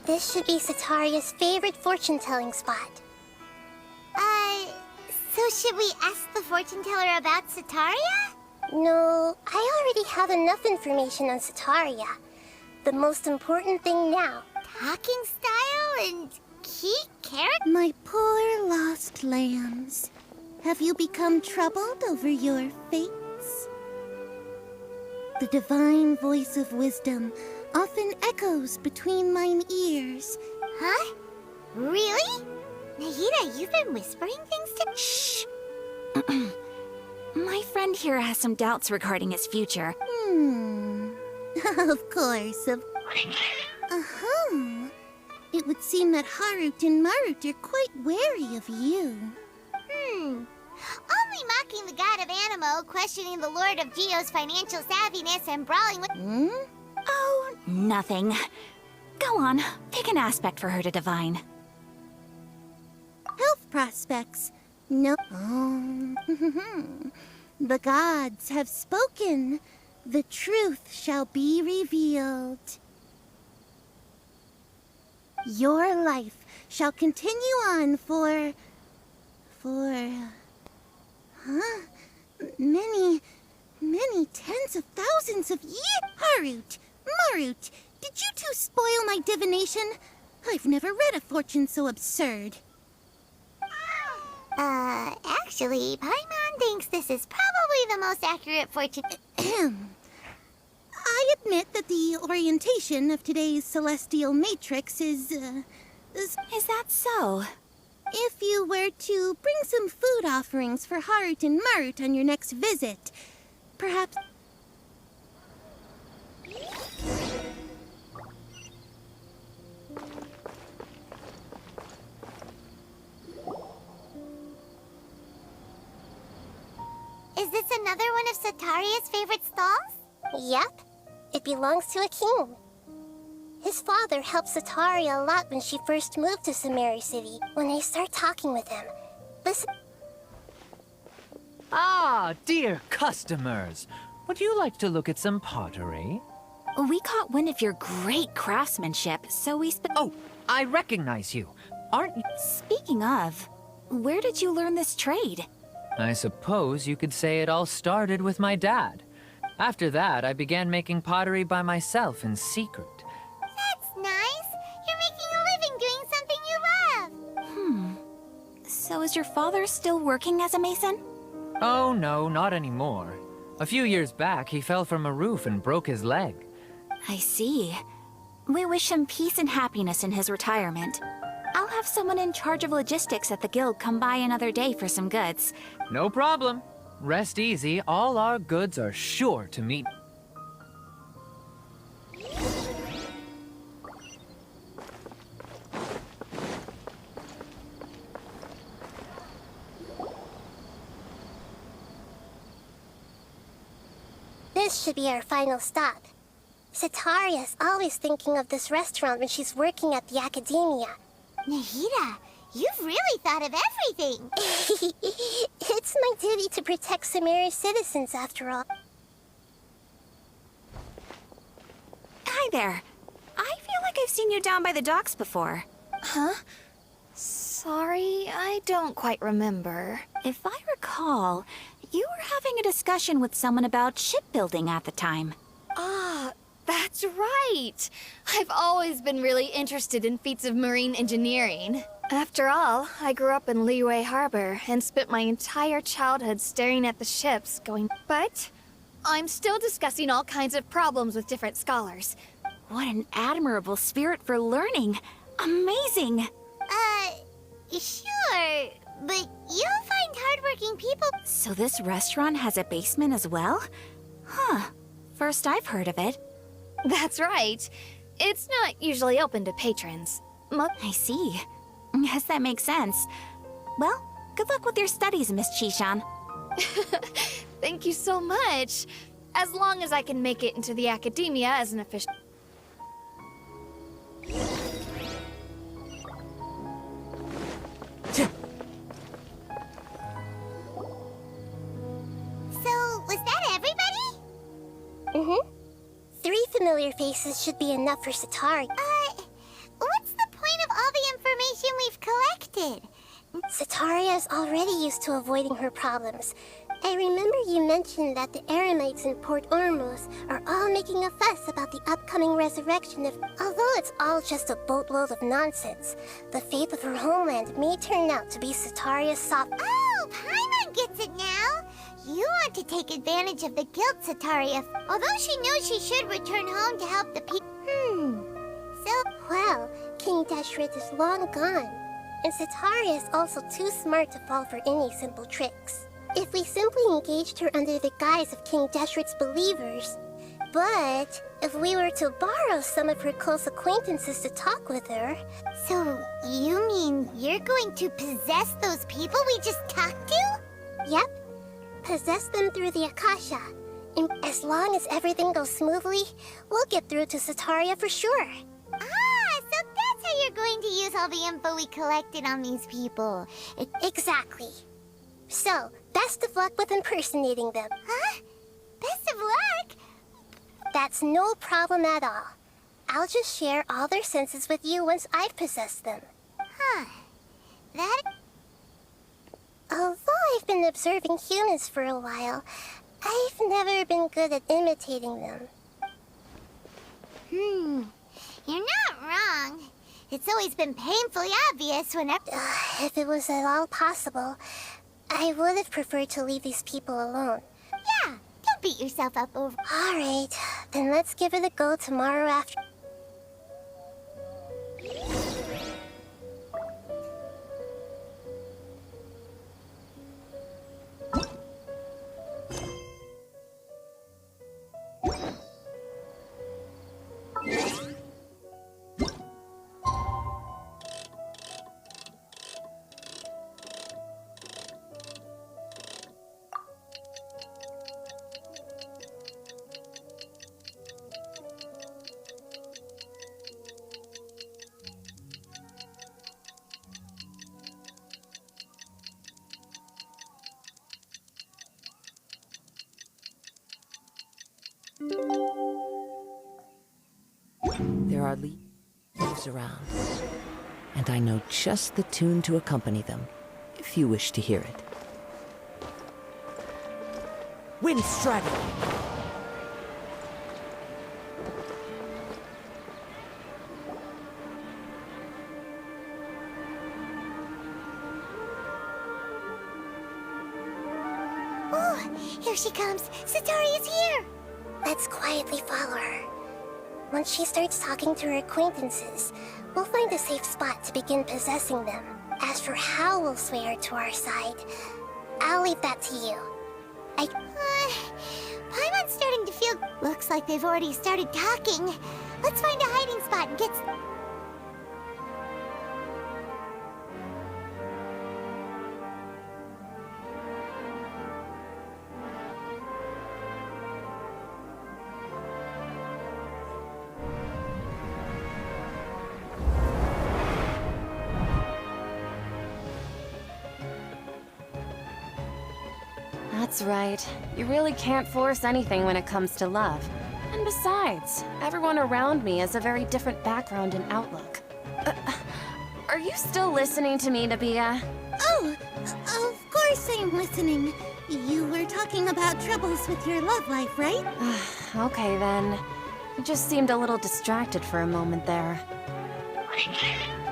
This should be Sataria's favorite fortune-telling spot. So should we ask the fortune teller about Setaria? No, I already have enough information on Setaria. The most important thing now. Talking style and key character? My poor lost lambs. Have you become troubled over your fates? The divine voice of wisdom often echoes between mine ears. Huh? Really? Nahida, you've been whispering things to me? Shh! My friend here has some doubts regarding his future. Of course, Uh-huh. It would seem that Harut and Marut are quite wary of you. Only mocking the god of Animo, questioning the lord of Geo's financial savviness, and brawling with— Oh, nothing. Go on, pick an aspect for her to divine. Health prospects. No. Oh. The gods have spoken. The truth shall be revealed. Your life shall continue on for... many tens of thousands of years. Harut, Marut, did you two spoil my divination? I've never read a fortune so absurd. Actually, Paimon thinks this is probably the most accurate fortune— I admit that the orientation of today's celestial matrix is Is that so? If you were to bring some food offerings for Harut and Marut on your next visit, perhaps... Is this another one of Sataria's favorite stalls? Yep. It belongs to a king. His father helped Setaria a lot when she first moved to Samari City. When I start talking with him, listen. Ah, dear customers. Would you like to look at some pottery? We caught wind of your great craftsmanship, so we Oh, I recognize you. Aren't you? Speaking of, where did you learn this trade? I suppose you could say it all started with my dad. After that, I began making pottery by myself in secret. That's nice. You're making a living doing something you love. So is your father still working as a mason? Oh no, not anymore. A few years back, he fell from a roof and broke his leg. I see. We wish him peace and happiness in his retirement. I'll have someone in charge of logistics at the guild come by another day for some goods. No problem. Rest easy, all our goods are sure to meet. This should be our final stop. Sataria's always thinking of this restaurant when she's working at the academia. Nahida, you've really thought of everything. It's my duty to protect Samari's citizens, after all. Hi there. I feel like I've seen you down by the docks before. Huh? Sorry, I don't quite remember. If I recall, you were having a discussion with someone about shipbuilding at the time. Ah, that's right! I've always been really interested in feats of marine engineering. After all, I grew up in Liyue Harbor and spent my entire childhood staring at the ships going... But I'm still discussing all kinds of problems with different scholars. What an admirable spirit for learning. Amazing! Sure, but you'll find hardworking people. So this restaurant has a basement as well? Huh. First I've heard of it. That's right. It's not usually open to patrons. I see. Guess that makes sense. Well, good luck with your studies, Miss Chishan. Thank you so much. As long as I can make it into the academia as an official... So, was that everybody? Mm-hmm. 3 familiar faces should be enough for Satari. What's Setaria is already used to avoiding her problems. I remember you mentioned that the Eremites in Port Ormuz are all making a fuss about the upcoming resurrection of... Although it's all just a boatload of nonsense, the fate of her homeland may turn out to be Setaria's soft... Oh, Paimon gets it now! You want to take advantage of the guilt, Setaria, although she knows she should return home to help the people. So... Well, King Deshret is long gone, and Setaria is also too smart to fall for any simple tricks. If we simply engaged her under the guise of King Deshret's believers... But if we were to borrow some of her close acquaintances to talk with her... So, you mean you're going to possess those people we just talked to? Yep. Possess them through the Akasha. And as long as everything goes smoothly, we'll get through to Setaria for sure. Ah, so that's how you're going to use all the info we collected on these people. Exactly. So, best of luck with impersonating them. Huh? Best of luck? That's no problem at all. I'll just share all their senses with you once I've possessed them. Huh. That... Although I've been observing humans for a while, I've never been good at imitating them. You're not wrong. It's always been painfully obvious whenever... If it was at all possible, I would have preferred to leave these people alone. Yeah, don't beat yourself up over... Alright, then let's give it a go tomorrow after... There are leaves around, and I know just the tune to accompany them, if you wish to hear it. Wind strategy! Oh, here she comes. Setaria's here. Let's quietly follow her. Once she starts talking to her acquaintances, we'll find a safe spot to begin possessing them. As for how we'll sway her to our side, I'll leave that to you. Paimon's starting to feel... Looks like they've already started talking. Let's find a hiding spot and get... That's right. You really can't force anything when it comes to love. And besides, everyone around me has a very different background and outlook. Are you still listening to me, Nabia? Oh, of course I'm listening. You were talking about troubles with your love life, right? Okay then. You just seemed a little distracted for a moment there.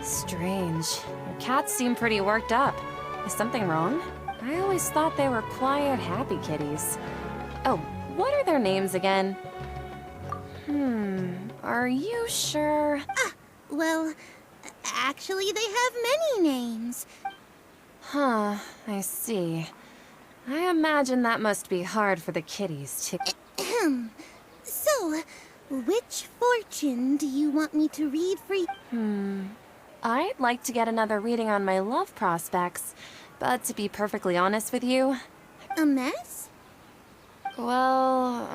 Strange. Your cats seem pretty worked up. Is something wrong? I always thought they were quiet, happy kitties. Oh, what are their names again? Are you sure? Well, actually they have many names. Huh, I see. I imagine that must be hard for the kitties to... So, which fortune do you want me to read for you? I'd like to get another reading on my love prospects, but to be perfectly honest with you... A mess? Well,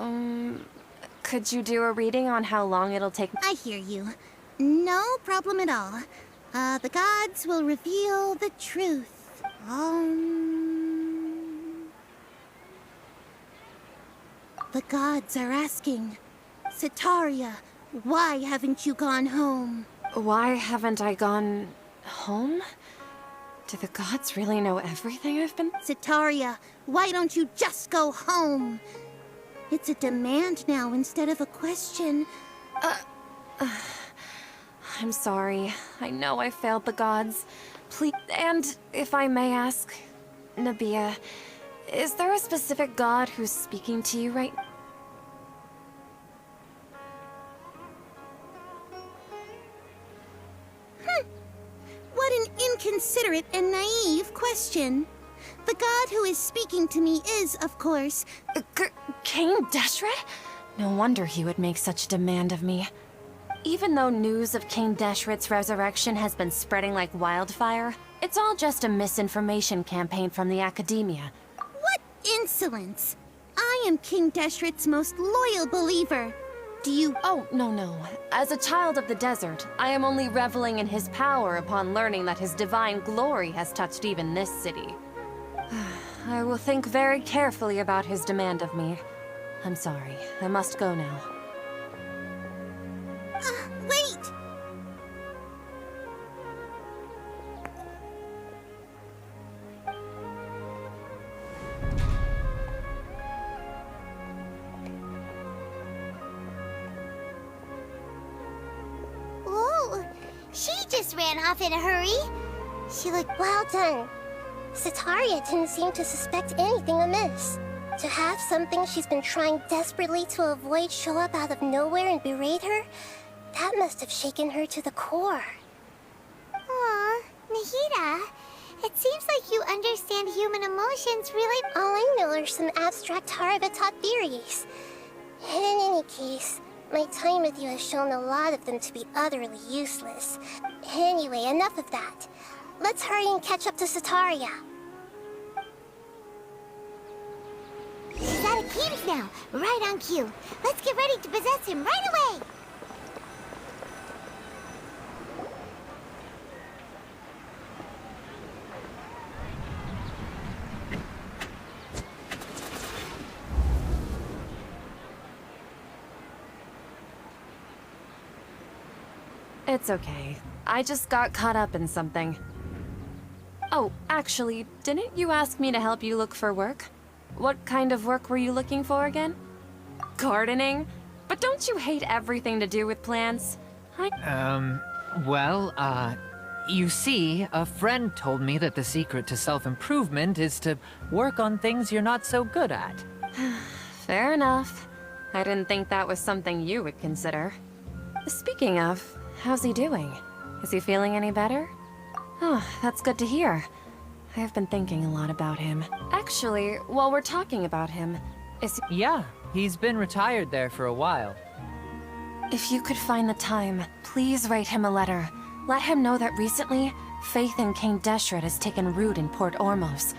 could you do a reading on how long it'll take? I hear you. No problem at all. The gods will reveal the truth. The gods are asking, Setaria, why haven't you gone home? Why haven't I gone home? Do the gods really know everything I've been... Setaria, why don't you just go home? It's a demand now instead of a question. I'm sorry. I know I failed the gods. Please, and if I may ask, Nabia, is there a specific god who's speaking to you right now? What an inconsiderate and naive question. The god who is speaking to me is, of course... King Deshret? No wonder he would make such a demand of me. Even though news of King Deshret's resurrection has been spreading like wildfire, it's all just a misinformation campaign from the academia. What insolence! I am King Deshret's most loyal believer. Do you... Oh, no. As a child of the desert, I am only reveling in his power upon learning that his divine glory has touched even this city. I will think very carefully about his demand of me. I'm sorry. I must go now. Wait! Ooh, she just ran off in a hurry. She looked well done. Setaria didn't seem to suspect anything amiss. To have something she's been trying desperately to avoid show up out of nowhere and berate her, that must have shaken her to the core. Aw, Nahida, it seems like you understand human emotions really... All I know are some abstract Harava-taught theories. And in any case, my time with you has shown a lot of them to be utterly useless. Anyway, enough of that. Let's hurry and catch up to Setaria. He's out of games now, right on cue. Let's get ready to possess him right away! It's okay. I just got caught up in something. Oh, actually, didn't you ask me to help you look for work? What kind of work were you looking for again? Gardening? But don't you hate everything to do with plants? You see, a friend told me that the secret to self-improvement is to work on things you're not so good at. Fair enough. I didn't think that was something you would consider. Speaking of, how's he doing? Is he feeling any better? Oh, that's good to hear. I've been thinking a lot about him. Actually, while we're talking about him, is he... Yeah, he's been retired there for a while. If you could find the time, please write him a letter. Let him know that recently, faith in King Deshret has taken root in Port Ormos.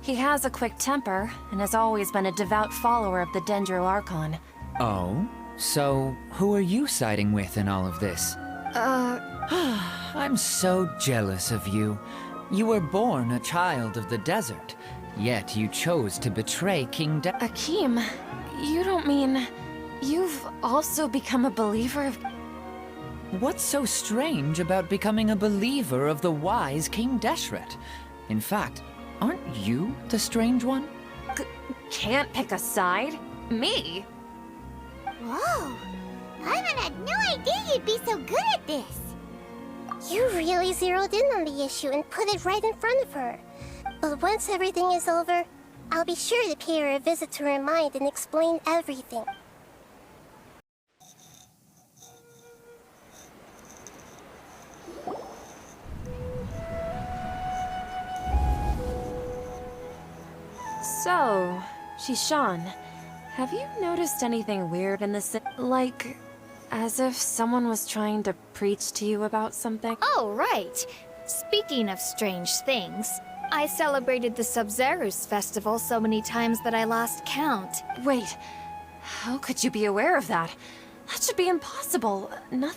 He has a quick temper, and has always been a devout follower of the Dendro Archon. Oh? So, who are you siding with in all of this? I'm so jealous of you. You were born a child of the desert, yet you chose to betray King Akeem, you don't mean... You've also become a believer of... What's so strange about becoming a believer of the wise King Deshret? In fact, aren't you the strange one? Can't pick a side? Me? Whoa! Ivan had no idea you'd be so good at this! You really zeroed in on the issue and put it right in front of her. But once everything is over, I'll be sure to pay her a visit to her mind and explain everything. So, Shishan, have you noticed anything weird in this? Like, as if someone was trying to preach to you about something? Oh, right. Speaking of strange things, I celebrated the Sub-Zerus festival so many times that I lost count. Wait, how could you be aware of that? That should be impossible.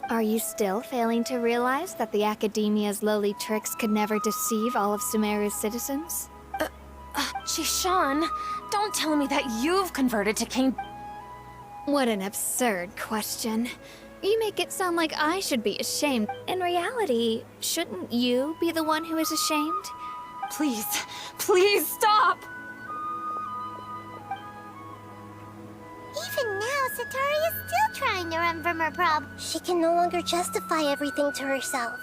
Are you still failing to realize that the Academia's lowly tricks could never deceive all of Sumeru's citizens? Shishan, don't tell me that you've converted to King... What an absurd question. You make it sound like I should be ashamed. In reality, shouldn't you be the one who is ashamed? Please, please stop! Even now, Satari is still trying to run from her problem. She can no longer justify everything to herself.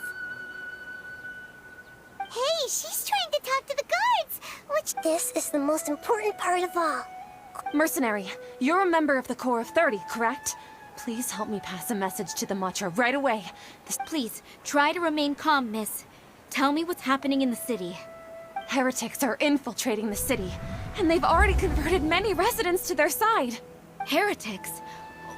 Hey, she's trying to talk to the guards, which... This is the most important part of all. Mercenary, you're a member of the Corps of 30, correct? Please help me pass a message to the Matcha right away. Please, try to remain calm, miss. Tell me what's happening in the city. Heretics are infiltrating the city, and they've already converted many residents to their side. Heretics?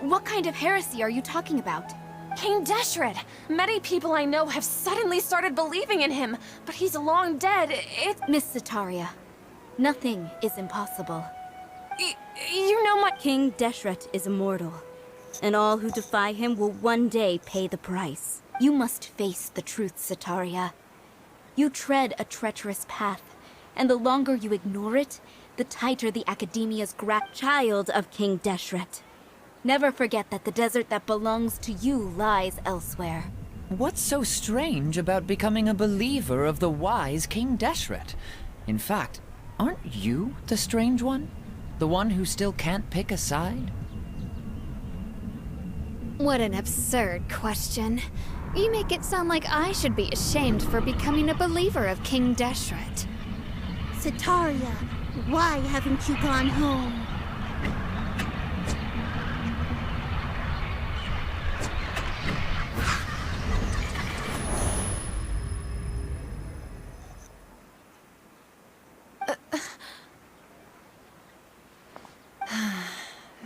What kind of heresy are you talking about? King Deshret! Many people I know have suddenly started believing in him, but he's long dead. Miss Setaria, nothing is impossible. You know my... King Deshret is immortal, and all who defy him will one day pay the price. You must face the truth, Setaria. You tread a treacherous path, and the longer you ignore it, the tighter the Academia's grasp. Child of King Deshret. Never forget that the desert that belongs to you lies elsewhere. What's so strange about becoming a believer of the wise King Deshret? In fact, aren't you the strange one? The one who still can't pick a side? What an absurd question. You make it sound like I should be ashamed for becoming a believer of King Deshret. Setaria, why haven't you gone home?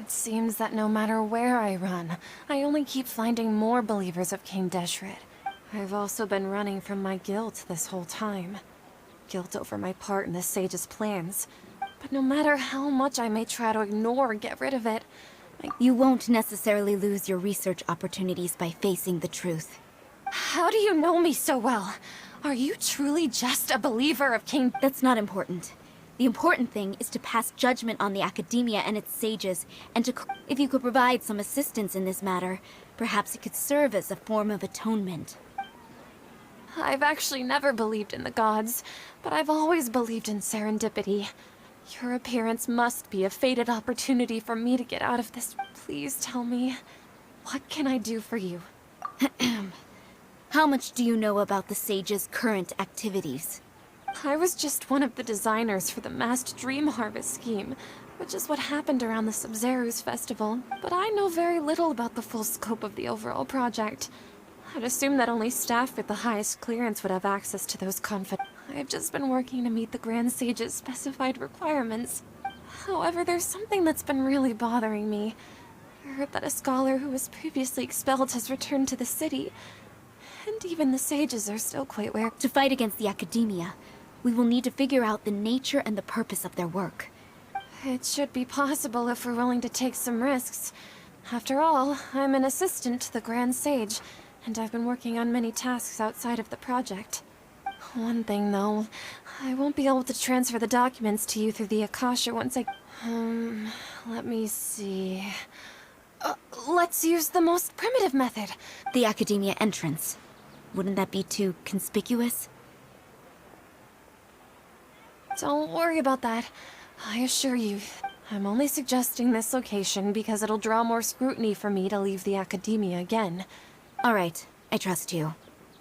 It seems that no matter where I run, I only keep finding more believers of King Deshret. I've also been running from my guilt this whole time. Guilt over my part in the Sage's plans. But no matter how much I may try to ignore or get rid of it, You won't necessarily lose your research opportunities by facing the truth. How do you know me so well? Are you truly just a believer of King... That's not important. The important thing is to pass judgment on the Academia and its sages, and if you could provide some assistance in this matter, perhaps it could serve as a form of atonement. I've actually never believed in the gods, but I've always believed in serendipity. Your appearance must be a fated opportunity for me to get out of this. Please tell me, what can I do for you? How much do you know about the sage's current activities? I was just one of the designers for the massed dream harvest scheme, which is what happened around the Sub-Zeru's festival, but I know very little about the full scope of the overall project. I'd assume that only staff with the highest clearance would have access to those I've just been working to meet the Grand Sage's specified requirements. However, there's something that's been really bothering me. I heard that a scholar who was previously expelled has returned to the city, and even the sages are still quite wary. To fight against the Academia, we will need to figure out the nature and the purpose of their work. It should be possible if we're willing to take some risks. After all, I'm an assistant to the Grand Sage, and I've been working on many tasks outside of the project. One thing, though, I won't be able to transfer the documents to you through the Akasha once I... let me see... let's use the most primitive method. The Academia entrance. Wouldn't that be too conspicuous? Don't worry about that. I assure you, I'm only suggesting this location because it'll draw more scrutiny for me to leave the Academia again. All right, I trust you.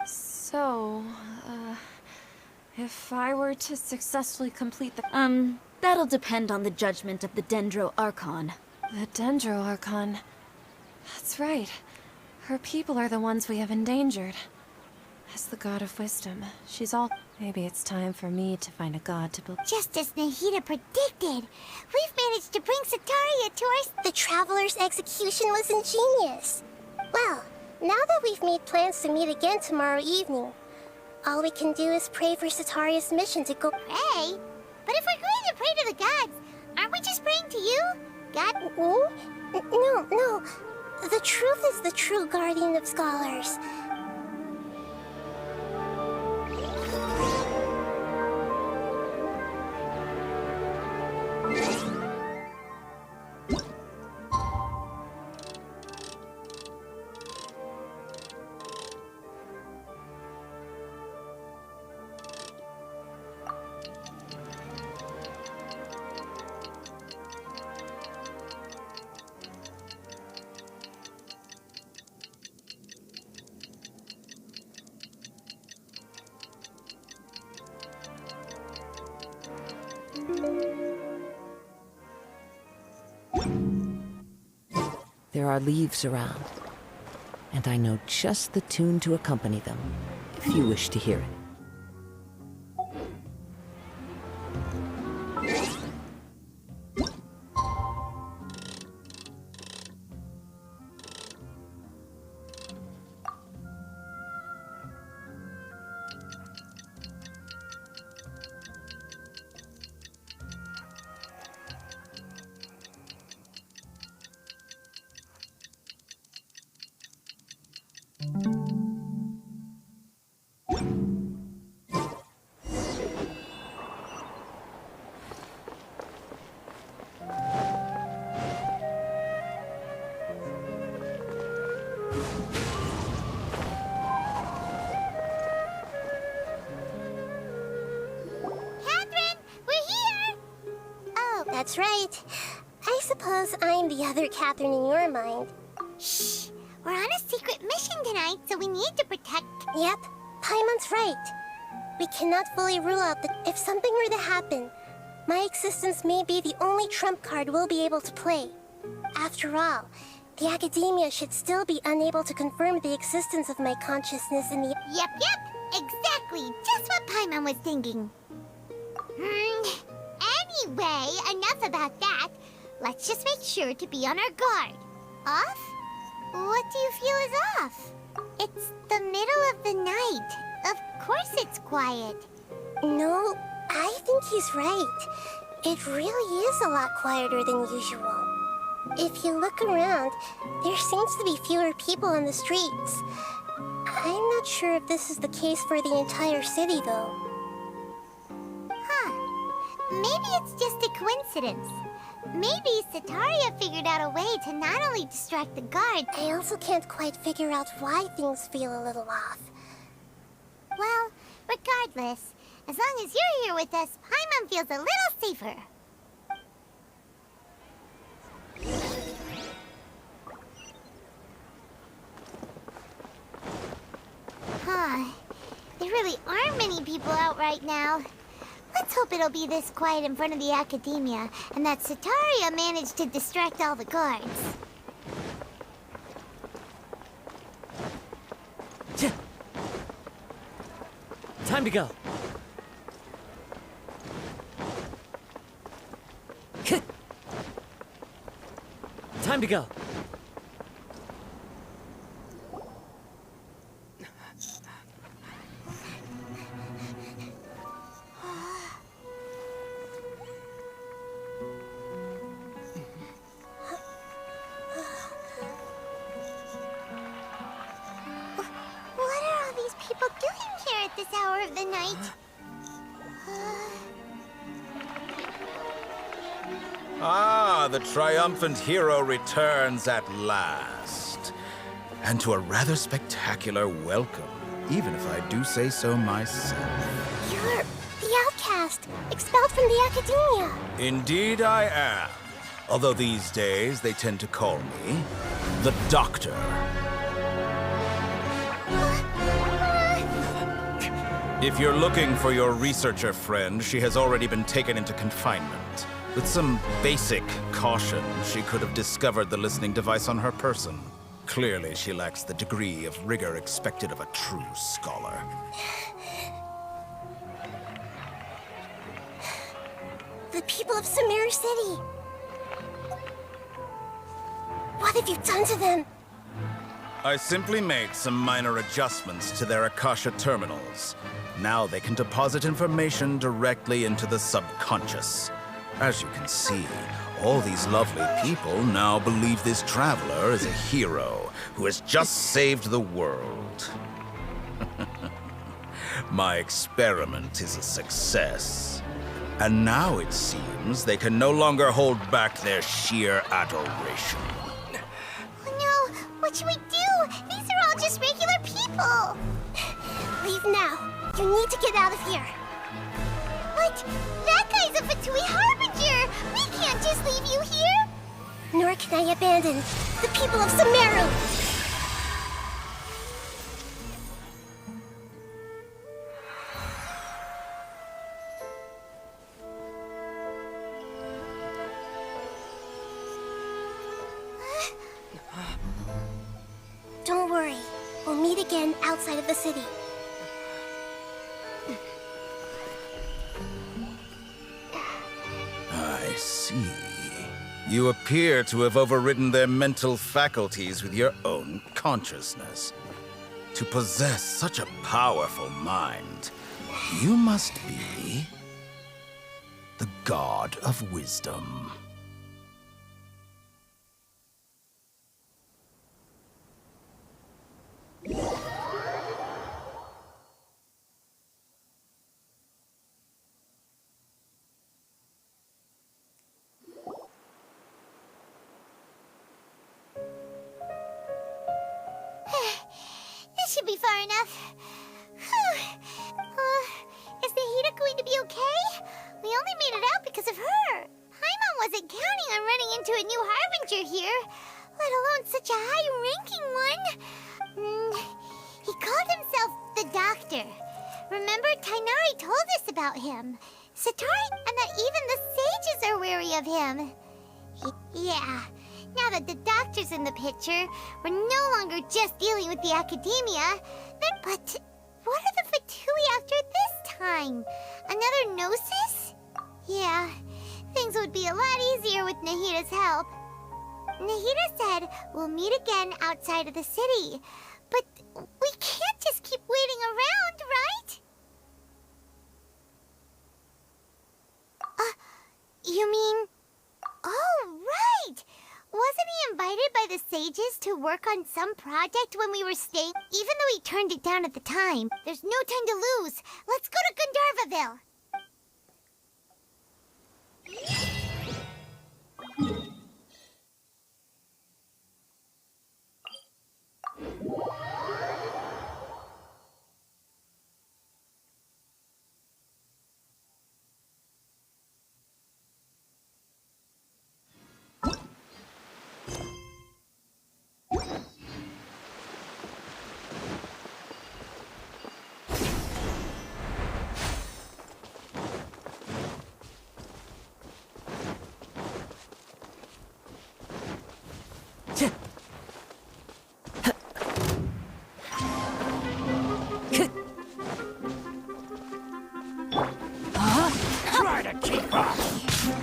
So, if I were to successfully complete the... That'll depend on the judgment of the Dendro Archon. The Dendro Archon. That's right. Her people are the ones we have endangered. As the god of wisdom, she's all... Maybe it's time for me to find a god to build... Just as Nahida predicted, we've managed to bring Setaria to our... The Traveler's execution was ingenious. Well, now that we've made plans to meet again tomorrow evening, all we can do is pray for Setaria's mission to go... Pray? But if we're going to pray to the gods, aren't we just praying to you? God... Me? No. The truth is the true guardian of scholars. There are leaves around, and I know just the tune to accompany them, if you wish to hear it. That's right. I suppose I'm the other Catherine in your mind. Shh! We're on a secret mission tonight, so we need to protect... Yep, Paimon's right. We cannot fully rule out that if something were to happen, my existence may be the only trump card we'll be able to play. After all, the Academia should still be unable to confirm the existence of my consciousness in the... Yep, exactly. Just what Paimon was thinking. Anyway, enough about that. Let's just make sure to be on our guard. Off? What do you feel is off? It's the middle of the night. Of course it's quiet. No, I think he's right. It really is a lot quieter than usual. If you look around, there seems to be fewer people on the streets. I'm not sure if this is the case for the entire city, though. Maybe it's just a coincidence. Maybe Setaria figured out a way to not only distract the guards... I also can't quite figure out why things feel a little off. Well, regardless, as long as you're here with us, Paimon feels a little safer. There really aren't many people out right now. Let's hope it'll be this quiet in front of the Academia, and that Setaria managed to distract all the guards. Time to go. Time to go. This hour of the night. The triumphant hero returns at last. And to a rather spectacular welcome, even if I do say so myself. You're the outcast, expelled from the Academia. Indeed I am. Although these days they tend to call me the Doctor. If you're looking for your researcher friend, she has already been taken into confinement. With some basic caution, she could have discovered the listening device on her person. Clearly, she lacks the degree of rigor expected of a true scholar. The people of Sumeru City. What have you done to them? I simply made some minor adjustments to their Akasha terminals. Now they can deposit information directly into the subconscious. As you can see, all these lovely people now believe this traveler is a hero who has just saved the world. My experiment is a success. And now it seems they can no longer hold back their sheer adoration. Oh no! What should we do? These are all just regular people! Leave now. You need to get out of here. What? That guy's a Fatui Harbinger! We can't just leave you here! Nor can I abandon the people of Sumeru! worry. We'll meet again outside of the city. I see. You appear to have overridden their mental faculties with your own consciousness. To possess such a powerful mind, you must be the god of wisdom. This should be far enough. Is Nahida going to be okay? We only made it out because of her. Paimon wasn't counting on running into a new harbinger here, let alone such a high-ranking one. He called himself the Doctor. Remember, Tainari told us about him. Satari, and that even the sages are wary of him. Yeah. Now that the Doctor's in the picture, we're no longer just dealing with the academia. But what are the Fatui after this time? Another Gnosis? Yeah, things would be a lot easier with Nahida's help. Nahida said we'll meet again outside of the city. But we can't just keep waiting around, right? You mean... Oh, right! Wasn't he invited by the sages to work on some project when we were staying? Even though he turned it down at the time, there's no time to lose. Let's go to Gandharvaville.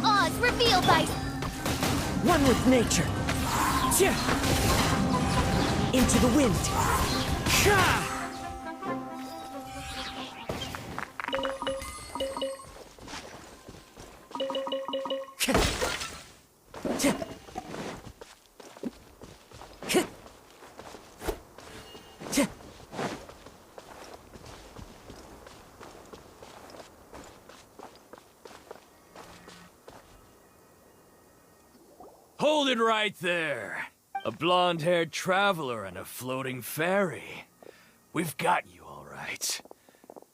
Oz revealed by... One with nature. Into the wind. Hold it right there. A blonde-haired traveler and a floating fairy. We've got you all right.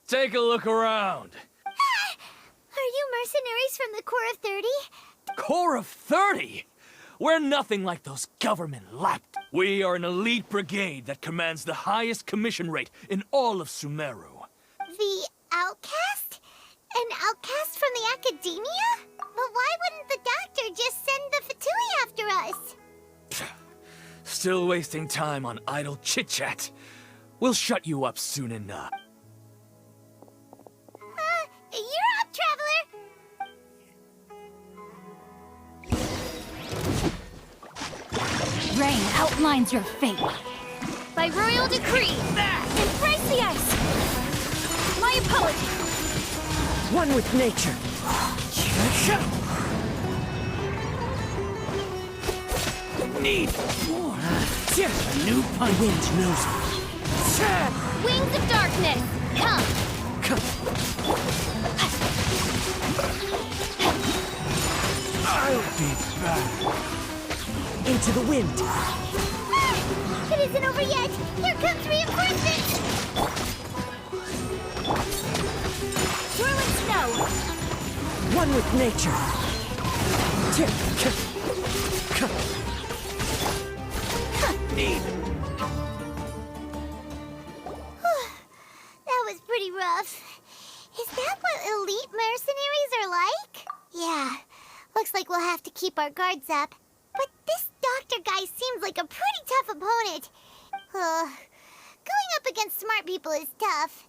Take a look around. Are you mercenaries from the Corps of 30? Corps of 30? We're nothing like those government lapped. We are an elite brigade that commands the highest commission rate in all of Sumeru. The outcast? An outcast from the academia? But why wouldn't the Doctor just send the Fatui after us? Still wasting time on idle chit-chat. We'll shut you up soon enough. You're up, traveler! Rain outlines your fate. By royal decree. Embrace the ice. My apologies. One with nature. Need more. A new punch. Wind knows it. Wings of darkness. Come. I'll be back. Into the wind. It isn't over yet! Here comes reinforcements! Whirling snow. One with nature. Need. That was pretty rough. Is that what elite mercenaries are like? Yeah. Looks like we'll have to keep our guards up. But this doctor guy seems like a pretty tough opponent. Going up against smart people is tough.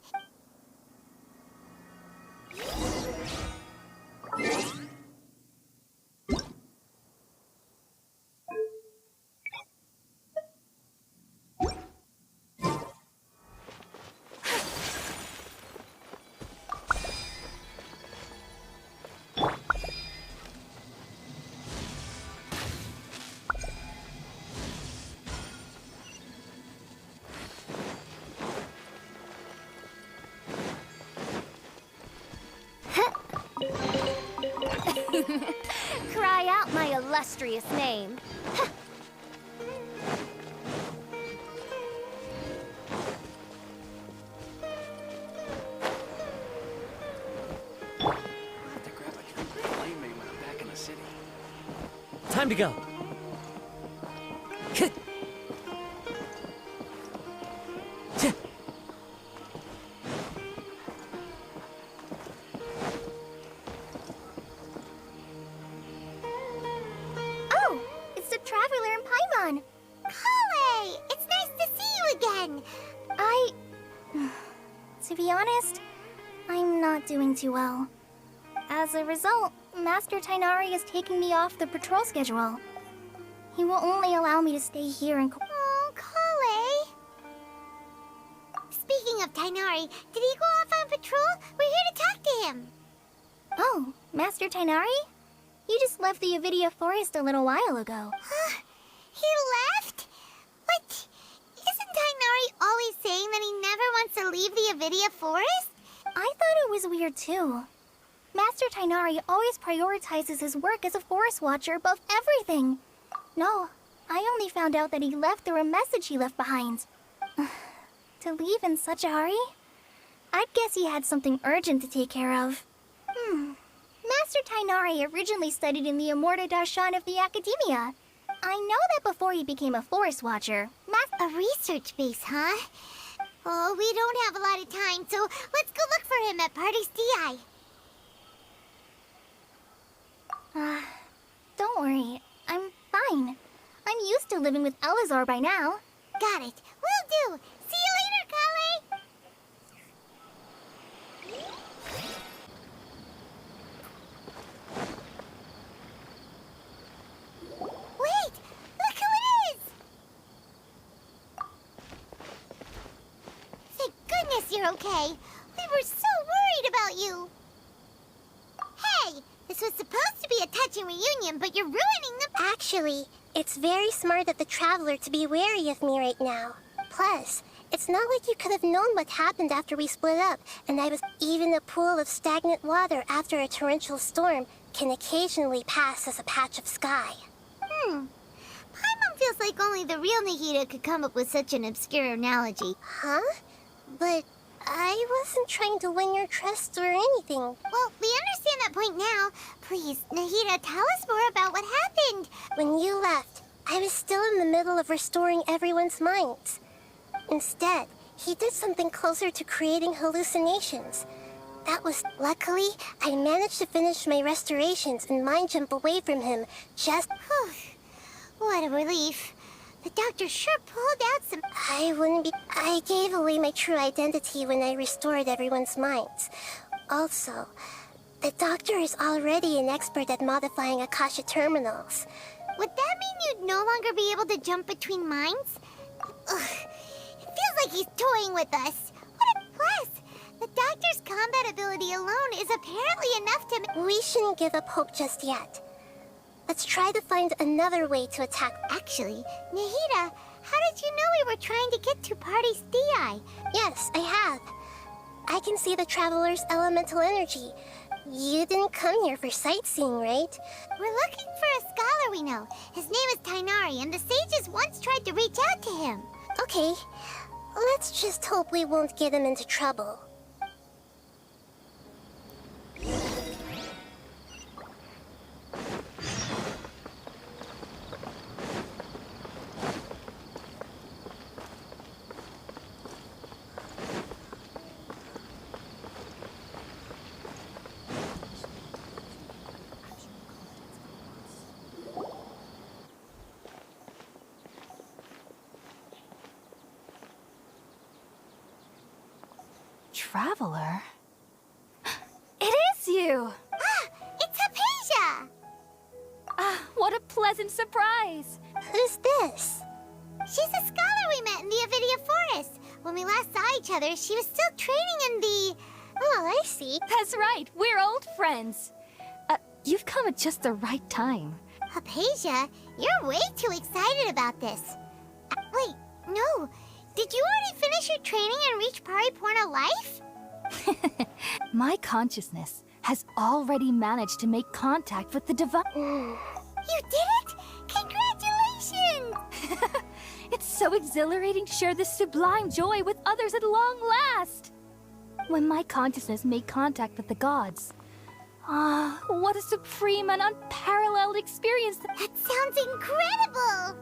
Cry out my illustrious name. Time to go. Oh, it's the Traveler in Paimon. Kale, it's nice to see you again. To be honest, I'm not doing too well. As a result, Master Tainari is taking me off the patrol schedule. He will only allow me to stay here and... Oh, Kale. Speaking of Tainari, did he go off on patrol? We're here to talk to him. Oh, Master Tainari? You just left the Avidia forest a little while ago. He left? But isn't Tainari always saying that he never wants to leave the Avidia forest? I thought it was weird too. Master Tainari always prioritizes his work as a forest watcher above everything. No, I only found out that he left through a message he left behind. To leave in such a hurry? I'd guess he had something urgent to take care of. Master Tainari originally studied in the Immorta Darshan of the Academia. I know that before he became a forest watcher, A research base, huh? Oh, we don't have a lot of time, so let's go look for him at Party's DI. Don't worry, I'm fine. I'm used to living with Elazar by now. Got it. Will do. See you later, Kale. Wait! Look who it is! Thank goodness you're okay. We were so worried about you. Hey! This was supposed to be a touching reunion, but you're ruining the... Actually, it's very smart of the Traveler to be wary of me right now. Plus, it's not like you could have known what happened after we split up, and I was... Even a pool of stagnant water after a torrential storm can occasionally pass as a patch of sky. Paimon feels like only the real Nahida could come up with such an obscure analogy. Huh? But I wasn't trying to win your trust or anything. Well, we understand that point now. Please, Nahida, tell us more about what happened. When you left, I was still in the middle of restoring everyone's minds. Instead, he did something closer to creating hallucinations. That was... Luckily, I managed to finish my restorations and mind jump away from him just... What a relief. The doctor sure pulled out some... I gave away my true identity when I restored everyone's minds. Also, the doctor is already an expert at modifying Akasha terminals. Would that mean you'd no longer be able to jump between minds? Ugh. It feels like he's toying with us. What a plus! The doctor's combat ability alone is apparently enough to... We shouldn't give up hope just yet. Let's try to find another way to attack... Actually, Nahida, how did you know we were trying to get to Party's DI? Yes, I have. I can see the Traveler's elemental energy. You didn't come here for sightseeing, right? We're looking for a scholar we know. His name is Tainari, and the sages once tried to reach out to him. Okay, let's just hope we won't get him into trouble. traveler? It is you! Ah, it's Hypatia! Ah, what a pleasant surprise! Who's this? She's a scholar we met in the Avidia Forest. When we last saw each other, she was still training in the... Oh, I see. That's right, we're old friends. You've come at just the right time. Hypatia, you're way too excited about this. Wait, no. Did you already finish your training and reach Paripurna life? My consciousness has already managed to make contact with the divine. You did it? Congratulations! It's so exhilarating to share this sublime joy with others at long last. When my consciousness made contact with the gods. Ah, what a supreme and unparalleled experience. That sounds incredible!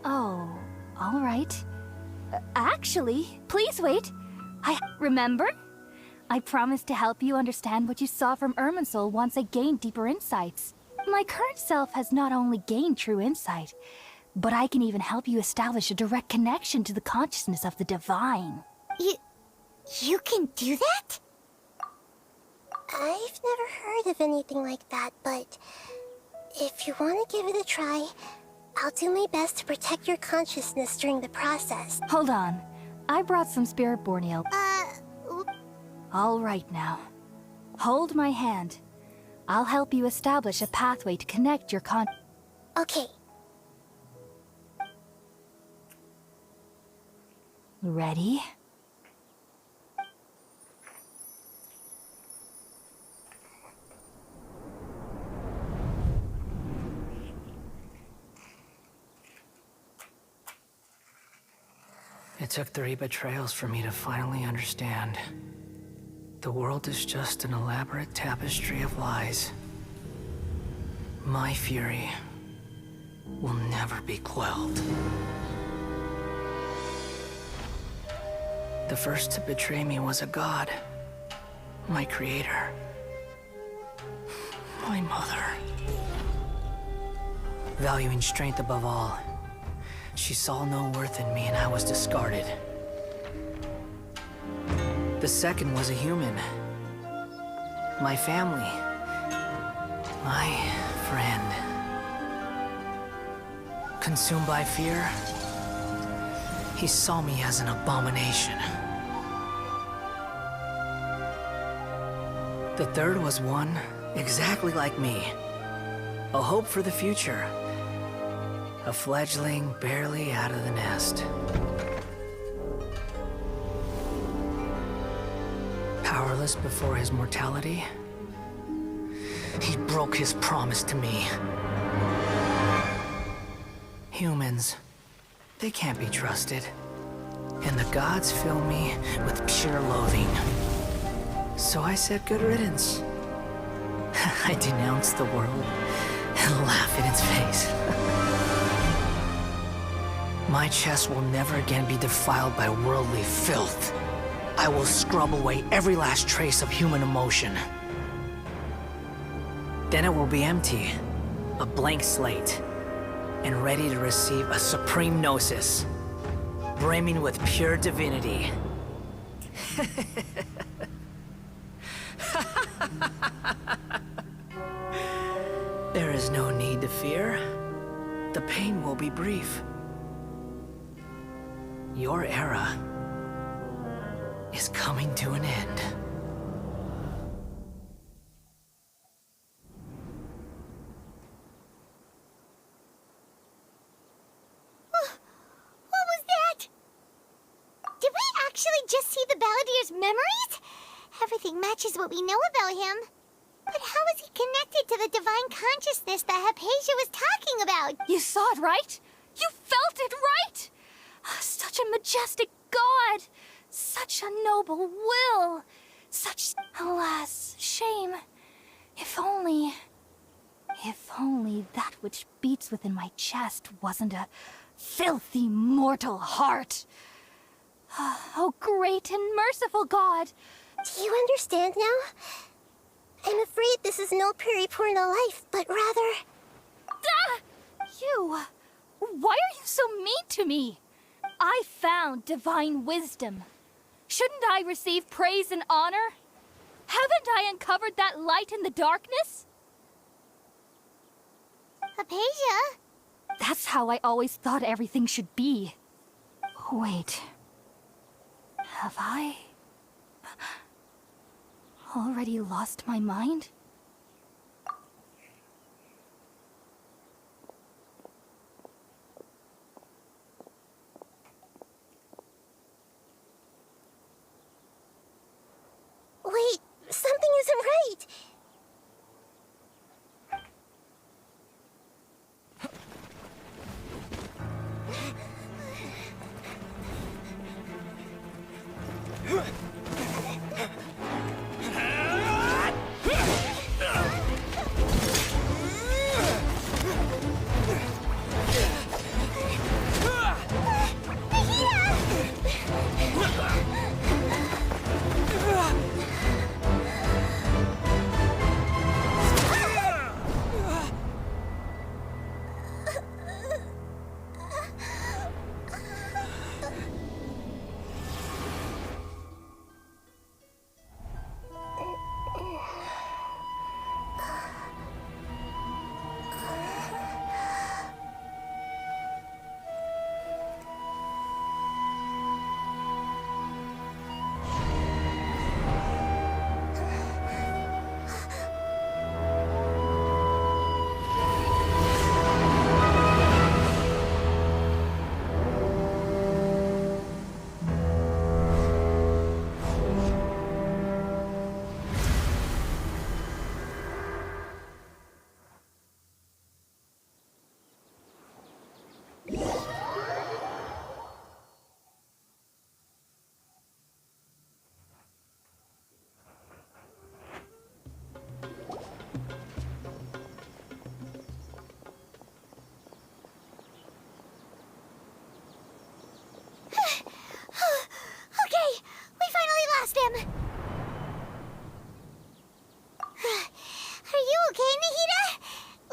Oh, all right. Actually, please wait. Remember? I promised to help you understand what you saw from Irminsul once I gained deeper insights. My current self has not only gained true insight, but I can even help you establish a direct connection to the consciousness of the divine. You can do that? I've never heard of anything like that, but if you want to give it a try, I'll do my best to protect your consciousness during the process. Hold on. I brought some spirit borneo. Oop. All right now. Hold my hand. I'll help you establish a pathway to connect your Okay. Ready? It took 3 betrayals for me to finally understand. The world is just an elaborate tapestry of lies. My fury will never be quelled. The first to betray me was a god. My creator. My mother. Valuing strength above all, she saw no worth in me and I was discarded. The second was a human. My family. My friend. Consumed by fear, he saw me as an abomination. The third was one exactly like me. A hope for the future. A fledgling barely out of the nest. Powerless before his mortality, he broke his promise to me. Humans, they can't be trusted. And the gods fill me with pure loathing. So I said good riddance. I denounced the world and laughed in its face. My chest will never again be defiled by worldly filth. I will scrub away every last trace of human emotion. Then it will be empty, a blank slate, and ready to receive a supreme gnosis, brimming with pure divinity. There is no need to fear. The pain will be brief. Your era is coming to an end. What was that? Did we actually just see the Baladier's memories? Everything matches what we know about him. But how is he connected to the divine consciousness that Hypatia was talking about? You saw it, right? You felt it, right? Such a majestic god! Such a noble will! Such... Alas, shame. If only that which beats within my chest wasn't a filthy mortal heart. Oh, great and merciful God! Do you understand now? I'm afraid this is no Paripurna life, but rather... Ah! You! Why are you so mean to me? I found divine wisdom. Shouldn't I receive praise and honor? Haven't I uncovered that light in the darkness? Hypatia? That's how I always thought everything should be. Wait. Have I already lost my mind? Wait, something isn't right. Are you okay, Nahida?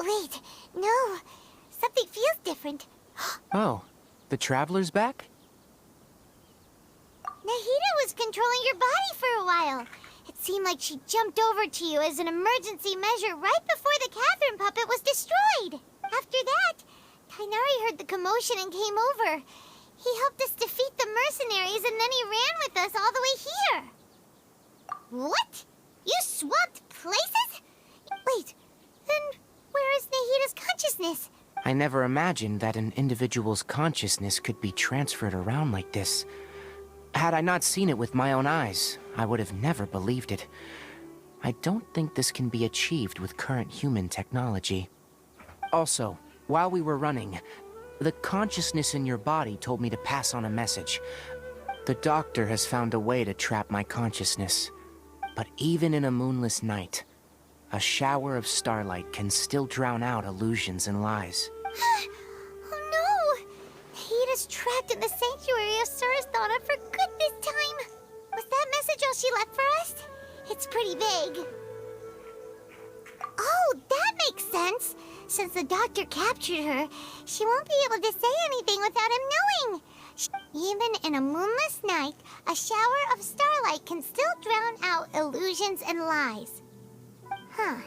Wait, no. Something feels different. Oh, the Traveler's back? Nahida was controlling your body for a while. It seemed like she jumped over to you as an emergency measure right before the Catherine puppet was destroyed. After that, Tainari heard the commotion and came over. He helped us defeat the mercenaries and then he ran with us all the way here. What? You swapped places? Wait, then where is Nahida's consciousness? I never imagined that an individual's consciousness could be transferred around like this. Had I not seen it with my own eyes, I would have never believed it. I don't think this can be achieved with current human technology. Also, while we were running, the consciousness in your body told me to pass on a message. The doctor has found a way to trap my consciousness. But even in a moonless night, a shower of starlight can still drown out illusions and lies. Oh no! Nahida's trapped in the sanctuary of Surasthana for good this time. Was that message all she left for us? It's pretty vague. Oh, that makes sense. Since the doctor captured her, she won't be able to say anything without him knowing. Even in a moonless night, a shower of starlight can still drown out illusions and lies. Huh.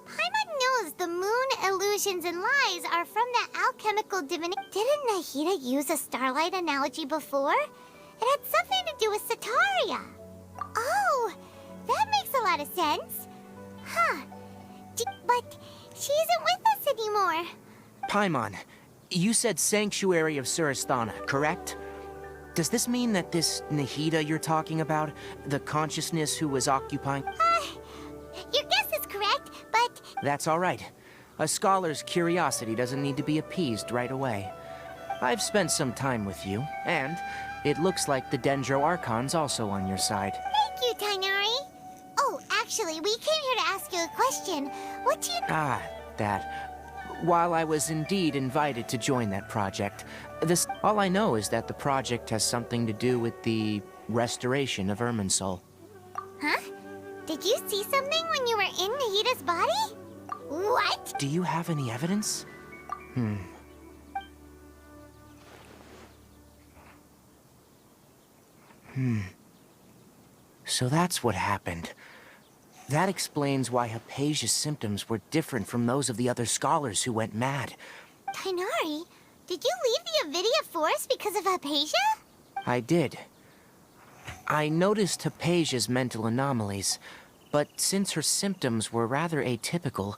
Paimon knows the moon illusions and lies are from the alchemical divinity. Didn't Nahida use a starlight analogy before? It had something to do with Setaria. Oh, that makes a lot of sense. Huh. But she isn't with us anymore. Paimon, you said Sanctuary of Surasthana, correct? Does this mean that this Nahida you're talking about, the consciousness who was occupying... Your guess is correct, but... That's all right. A scholar's curiosity doesn't need to be appeased right away. I've spent some time with you, and it looks like the Dendro Archon's also on your side. Thank you, Tainari. Oh, actually, we came here to ask you a question. What do you... Ah, that... While I was indeed invited to join that project, all I know is that the project has something to do with the restoration of Irminsul. Huh? Did you see something when you were in Nahida's body? What? Do you have any evidence? So that's what happened. That explains why Hypatia's symptoms were different from those of the other scholars who went mad. Tighnari, did you leave the Avidia Forest because of Hypatia? I did. I noticed Hypatia's mental anomalies, but since her symptoms were rather atypical,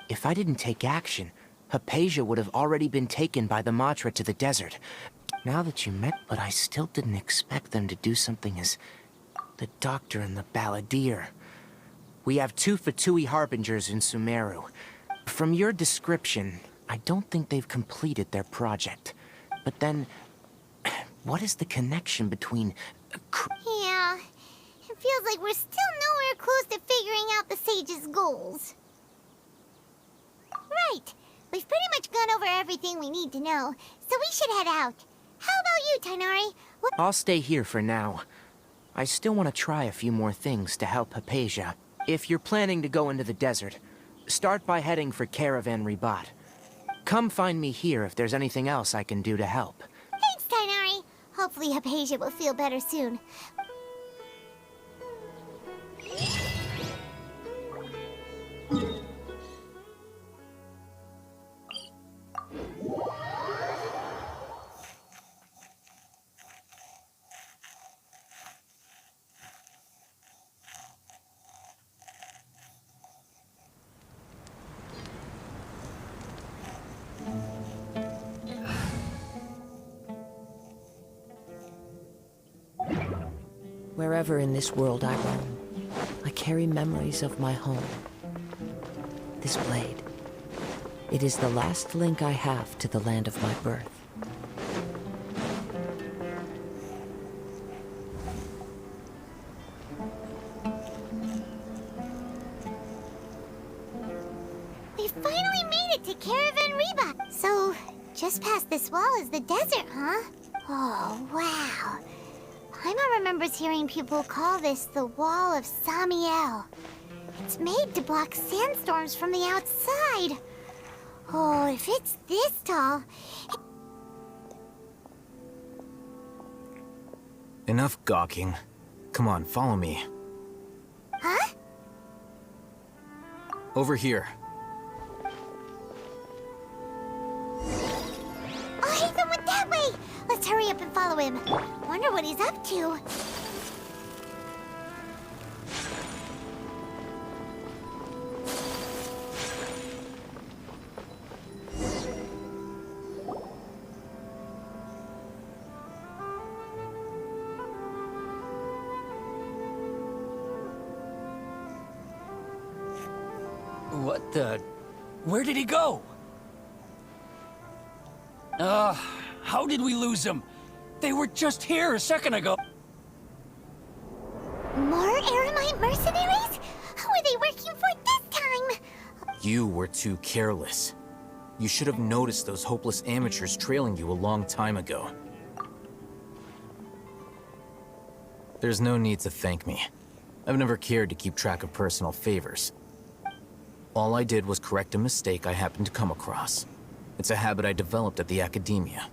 if I didn't take action, Hypatia would have already been taken by the Matra to the desert. Now that you met, but I still didn't expect them to do something as the Doctor and the Balladeer. We have 2 Fatui Harbingers in Sumeru. From your description, I don't think they've completed their project. But then, what is the connection between... Yeah, it feels like we're still nowhere close to figuring out the Sage's goals. Right, we've pretty much gone over everything we need to know, so we should head out. How about you, Tighnari? I'll stay here for now. I still want to try a few more things to help Hypatia. If you're planning to go into the desert, start by heading for Caravan Ribat. Come find me here if there's anything else I can do to help. Thanks, Tighnari. Hopefully Hypatia will feel better soon. Wherever in this world I roam, I carry memories of my home. This blade, it is the last link I have to the land of my birth. We finally made it to Caravan Reba. So, just past this wall is the desert, huh? Oh, wow. Paimon remembers hearing people call this the Wall of Samiel. It's made to block sandstorms from the outside. Oh, if it's this tall... Enough gawking. Come on, follow me. Huh? Over here. Oh, Ethan went that way! Let's hurry up and follow him. Wonder what he's up to. What the... Where did he go? How did we lose him? They were just here a second ago. More Eremite mercenaries? Who are they working for this time? You were too careless. You should have noticed those hopeless amateurs trailing you a long time ago. There's no need to thank me. I've never cared to keep track of personal favors. All I did was correct a mistake I happened to come across. It's a habit I developed at the academia.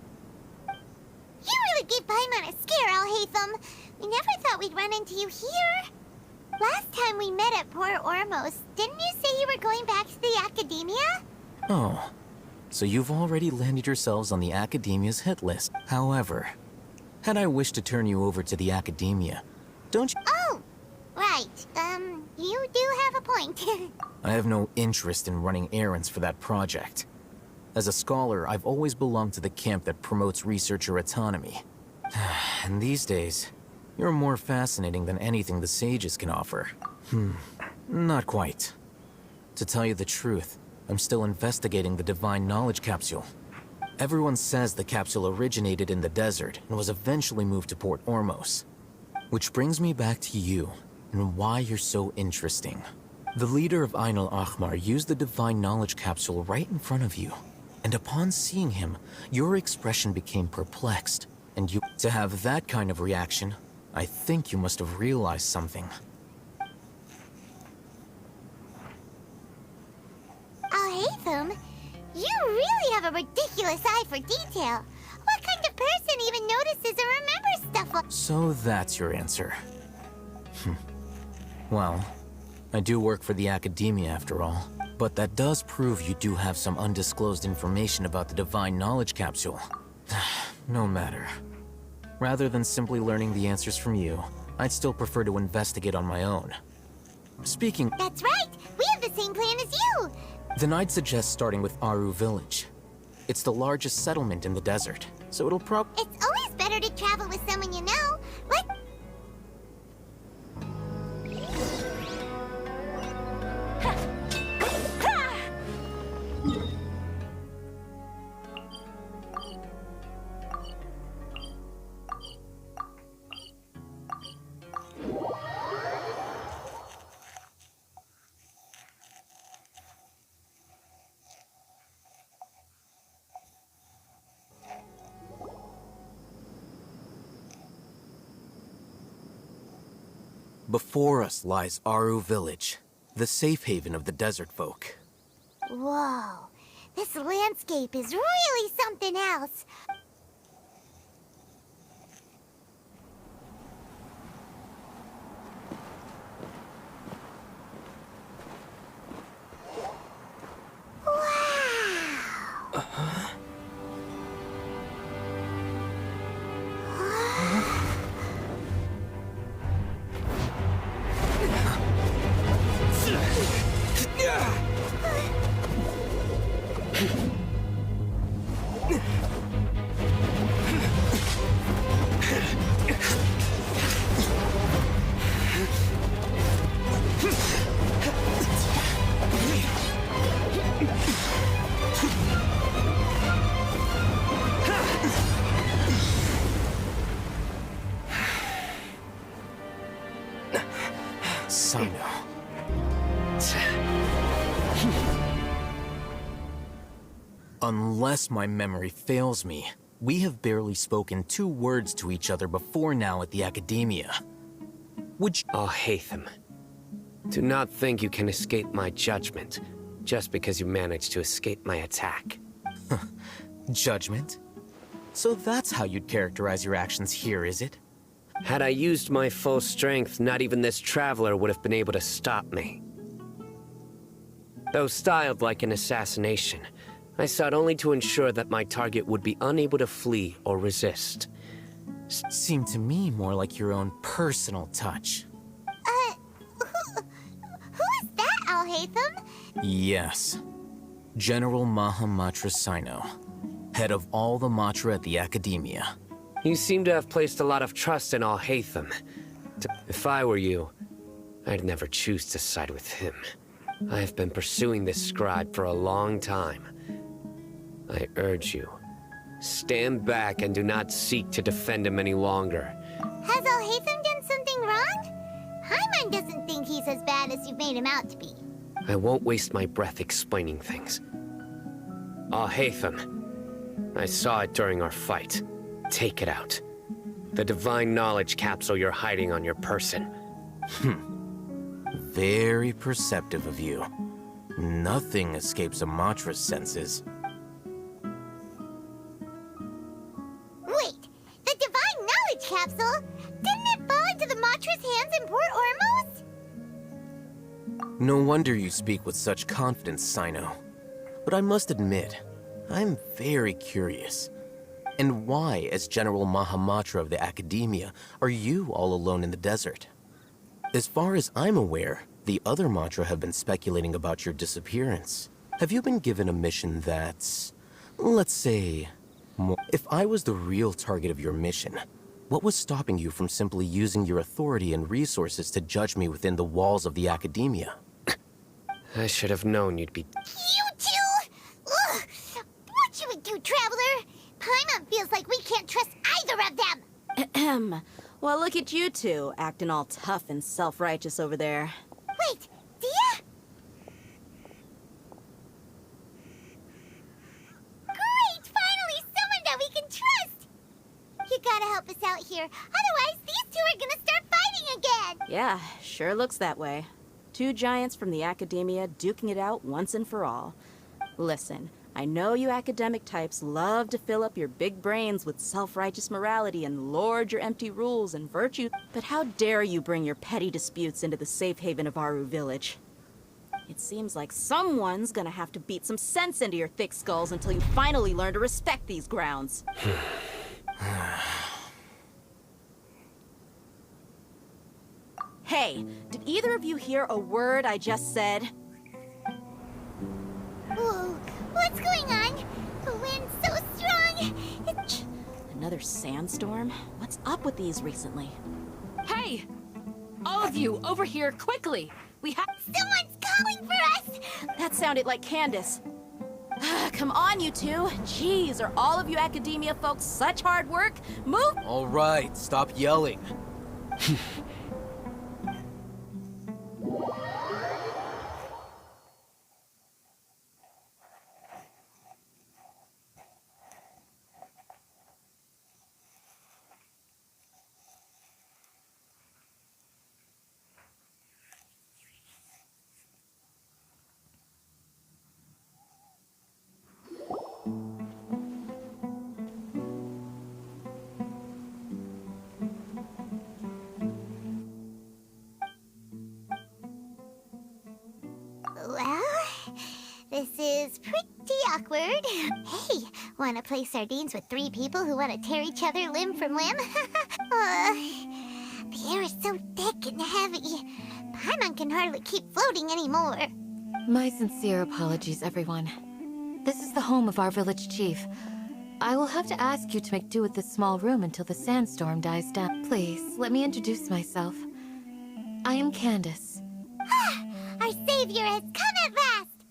You really gave Paimon a scare, Alhaitham. We never thought we'd run into you here. Last time we met at Port Ormos, didn't you say you were going back to the academia? Oh, so you've already landed yourselves on the academia's hit list. However, had I wished to turn you over to the academia, don't you— Oh, right. You do have a point. I have no interest in running errands for that project. As a scholar, I've always belonged to the camp that promotes researcher autonomy. And these days, you're more fascinating than anything the sages can offer. Not quite. To tell you the truth, I'm still investigating the Divine Knowledge Capsule. Everyone says the capsule originated in the desert and was eventually moved to Port Ormos. Which brings me back to you, and why you're so interesting. The leader of Ain al-Ahmar used the Divine Knowledge Capsule right in front of you. And upon seeing him, your expression became perplexed. And you— To have that kind of reaction, I think you must have realized something. Alhaitham, you really have a ridiculous eye for detail. What kind of person even notices or remembers stuff like— So that's your answer. Well, I do work for the Academia after all. But that does prove you do have some undisclosed information about the Divine Knowledge Capsule. No matter. Rather than simply learning the answers from you, I'd still prefer to investigate on my own. Speaking... That's right! We have the same plan as you! Then I'd suggest starting with Aru Village. It's the largest settlement in the desert, so it'll It's always better to travel with someone you know. Before us lies Aru Village, the safe haven of the desert folk. Whoa, this landscape is really something else. Unless my memory fails me, we have barely spoken 2 words to each other before now at the Academia. Would you— Oh, Haytham. Do not think you can escape my judgment, just because you managed to escape my attack. Judgment? So that's how you'd characterize your actions here, is it? Had I used my full strength, not even this traveler would have been able to stop me. Though styled like an assassination, I sought only to ensure that my target would be unable to flee or resist. Seemed to me more like your own personal touch. Who is that, Al-Haytham? Yes. General Mahamatra Sino, head of all the Matra at the Academia. You seem to have placed a lot of trust in Al-Haytham. If I were you, I'd never choose to side with him. I have been pursuing this scribe for a long time. I urge you, stand back and do not seek to defend him any longer. Has Al-Haytham done something wrong? Hyman doesn't think he's as bad as you've made him out to be. I won't waste my breath explaining things. Al-Haytham, I saw it during our fight. Take it out. The Divine Knowledge Capsule you're hiding on your person. Very perceptive of you. Nothing escapes a Matra's senses. Wait, the Divine Knowledge Capsule? Didn't it fall into the Matra's hands in Port Ormos? No wonder you speak with such confidence, Sino. But I must admit, I'm very curious. And why, as General Mahamatra of the Academia, are you all alone in the desert? As far as I'm aware, the other Matra have been speculating about your disappearance. Have you been given a mission that's, let's say, more? If I was the real target of your mission, what was stopping you from simply using your authority and resources to judge me within the walls of the Academia? I should have known you'd be... You two? Ugh! What should we do, Traveler? Paimon feels like we can't trust either of them! Ahem. Well, look at you two, acting all tough and self-righteous over there. Wait, Dia? Great! Finally, someone that we can trust! You gotta help us out here, otherwise these two are gonna start fighting again! Yeah, sure looks that way. 2 giants from the Academia duking it out once and for all. Listen, I know you academic types love to fill up your big brains with self-righteous morality and lord your empty rules and virtue, but how dare you bring your petty disputes into the safe haven of Aru Village? It seems like someone's gonna have to beat some sense into your thick skulls until you finally learn to respect these grounds. Hey, did either of you hear a word I just said? Whoa, what's going on? The wind's so strong. Another sandstorm? What's up with these recently? Hey! All of you, over here, quickly! We have— Someone's calling for us! That sounded like Candace. Come on, you two. Jeez, are all of you academia folks such hard work? Move! All right, stop yelling. Well, this is pretty awkward. Hey, wanna play sardines with 3 people who wanna tear each other limb from limb? The air is so thick and heavy. Paimon can hardly keep floating anymore. My sincere apologies, everyone. This is the home of our village chief. I will have to ask you to make do with this small room until the sandstorm dies down. Please, let me introduce myself. I am Candace. Our savior has come at last!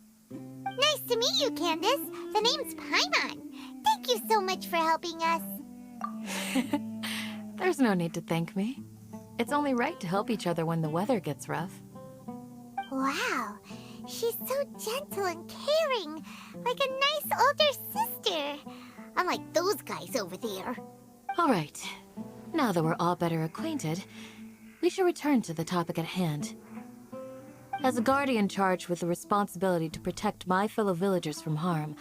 Nice to meet you, Candace. The name's Paimon. Thank you so much for helping us. There's no need to thank me. It's only right to help each other when the weather gets rough. Wow, she's so gentle and caring, like a nice older sister. Unlike those guys over there. All right. Now that we're all better acquainted, we should return to the topic at hand. As a guardian charged with the responsibility to protect my fellow villagers from harm,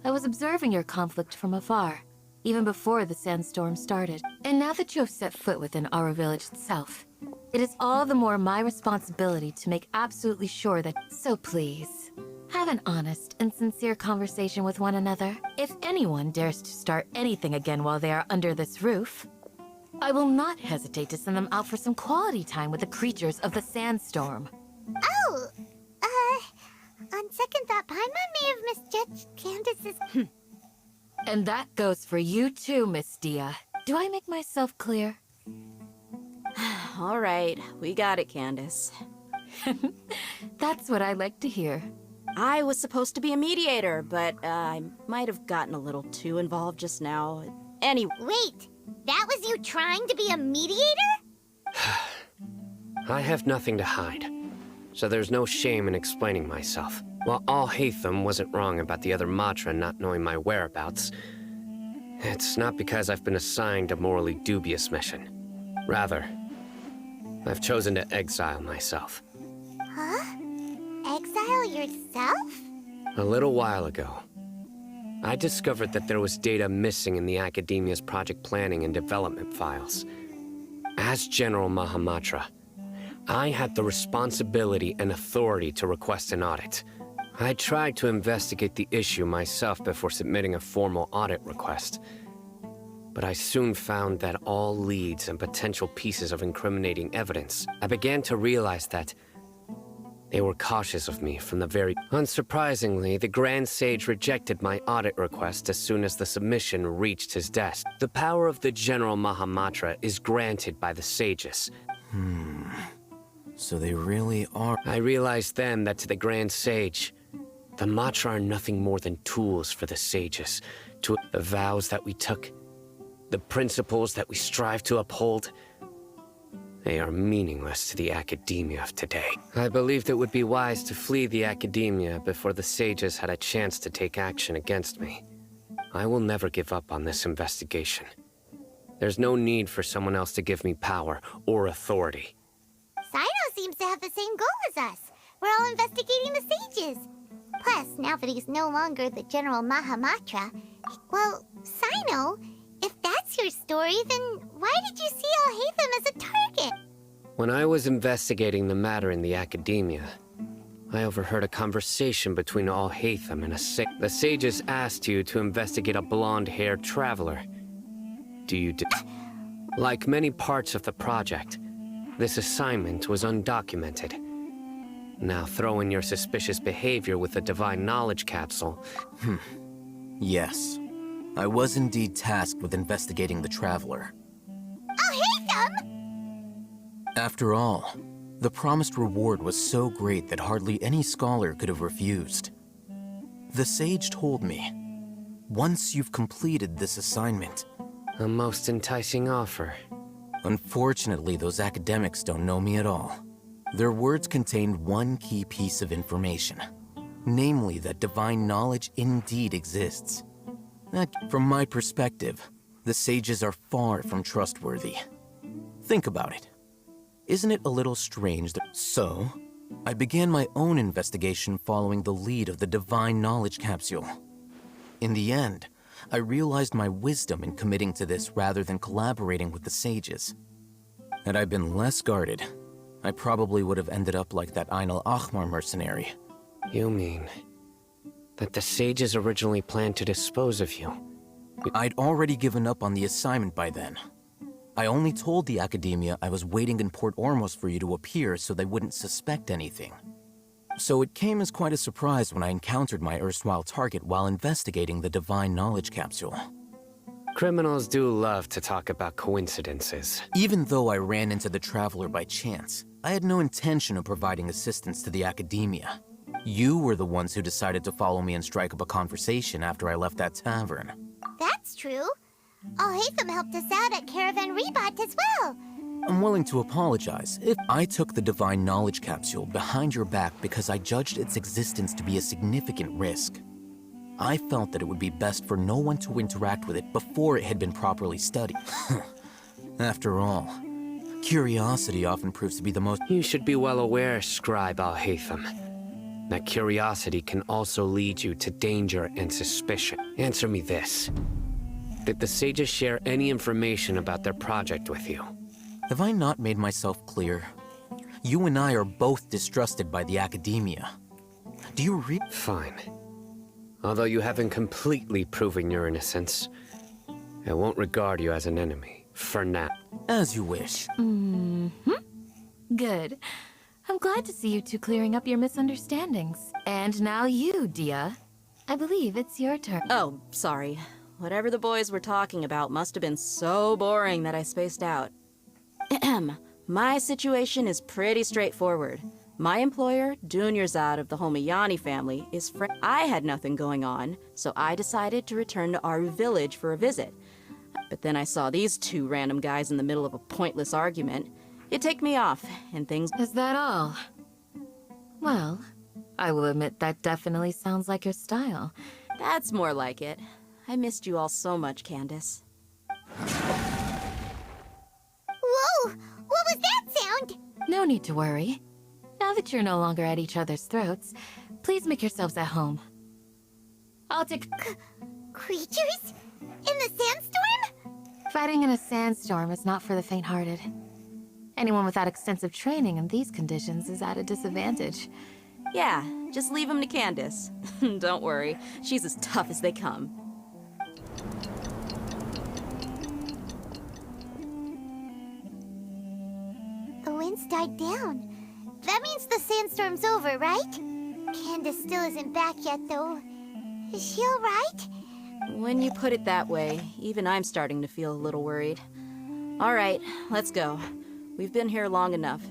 I was observing your conflict from afar, even before the sandstorm started. And now that you have set foot within our village itself, it is all the more my responsibility to make absolutely sure that— So please, have an honest and sincere conversation with one another. If anyone dares to start anything again while they are under this roof, I will not hesitate to send them out for some quality time with the creatures of the sandstorm. Oh, on second thought, Paimon may have misjudged Candace's— And that goes for you too, Miss Dia. Do I make myself clear? All right, we got it, Candace. That's what I like to hear. I was supposed to be a mediator, but I might have gotten a little too involved just now. Anyway. Wait, that was you trying to be a mediator? I have nothing to hide, so there's no shame in explaining myself. While Alhaitham wasn't wrong about the other Matra not knowing my whereabouts, it's not because I've been assigned a morally dubious mission. Rather, I've chosen to exile myself. Huh? Exile yourself? A little while ago, I discovered that there was data missing in the Academia's project planning and development files. As General Mahamatra, I had the responsibility and authority to request an audit. I tried to investigate the issue myself before submitting a formal audit request. But I soon found that all leads and potential pieces of incriminating evidence, I began to realize that they were cautious of me from the very— Unsurprisingly, the Grand Sage rejected my audit request as soon as the submission reached his desk. The power of the General Mahamatra is granted by the sages. So they really are— I realized then that to the Grand Sage, the Matra are nothing more than tools for the sages. To the vows that we took, the principles that we strive to uphold, they are meaningless to the academia of today. I believed it would be wise to flee the academia before the sages had a chance to take action against me. I will never give up on this investigation. There's no need for someone else to give me power or authority. Cyno seems to have the same goal as us. We're all investigating the sages. Plus, now that he's no longer the General Mahamatra, well, Sino, if that's your story, then why did you see Alhaitham as a target? When I was investigating the matter in the academia, I overheard a conversation between Alhaitham and a sage. The sages asked you to investigate a blonde-haired traveler. Do you do? Like many parts of the project, this assignment was undocumented. Now throw in your suspicious behavior with the divine knowledge capsule. Yes. I was indeed tasked with investigating the traveler. Alhaitham! After all, the promised reward was so great that hardly any scholar could have refused. The sage told me, once you've completed this assignment... A most enticing offer. Unfortunately, those academics don't know me at all. Their words contained one key piece of information. Namely, that divine knowledge indeed exists. That, from my perspective, the sages are far from trustworthy. Think about it. Isn't it a little strange that... So, I began my own investigation following the lead of the divine knowledge capsule. In the end, I realized my wisdom in committing to this rather than collaborating with the sages. Had I been less guarded, I probably would have ended up like that Ain al-Ahmar mercenary. You mean that the sages originally planned to dispose of you? I'd already given up on the assignment by then. I only told the academia I was waiting in Port Ormos for you to appear so they wouldn't suspect anything. So it came as quite a surprise when I encountered my erstwhile target while investigating the divine knowledge capsule. Criminals do love to talk about coincidences. Even though I ran into the traveler by chance, I had no intention of providing assistance to the academia. You were the ones who decided to follow me and strike up a conversation after I left that tavern. That's true. Alhaitham helped us out at Caravan Rebat as well. I'm willing to apologize if I took the divine knowledge capsule behind your back because I judged its existence to be a significant risk. I felt that it would be best for no one to interact with it before it had been properly studied. After all, curiosity often proves to be the most... You should be well aware, Scribe Alhaitham, that curiosity can also lead you to danger and suspicion. Answer me this. Did the sages share any information about their project with you? Have I not made myself clear? You and I are both distrusted by the academia. Do you Fine. Although you haven't completely proven your innocence, I won't regard you as an enemy, for now. As you wish. Good. I'm glad to see you two clearing up your misunderstandings. And now you, Dia. I believe it's your turn. Oh, sorry. Whatever the boys were talking about must have been so boring that I spaced out. My situation is pretty straightforward. My employer, Dunyarzad of the Homayani family, is I had nothing going on, so I decided to return to Aru village for a visit. But then I saw these two random guys in the middle of a pointless argument. It ticked me off, and things... Is that all? Well, I will admit that definitely sounds like your style. That's more like it. I missed you all so much, Candace. Whoa! What was that sound? No need to worry. Now that you're no longer at each other's throats, please make yourselves at home. I'll take... Creatures? In the sandstorm? Fighting in a sandstorm is not for the faint-hearted. Anyone without extensive training in these conditions is at a disadvantage. Yeah, just leave them to Candace. Don't worry, she's as tough as they come. The winds died down. That means the sandstorm's over, right? Candace still isn't back yet, though. Is she alright? When you put it that way, even I'm starting to feel a little worried. All right, let's go. We've been here long enough.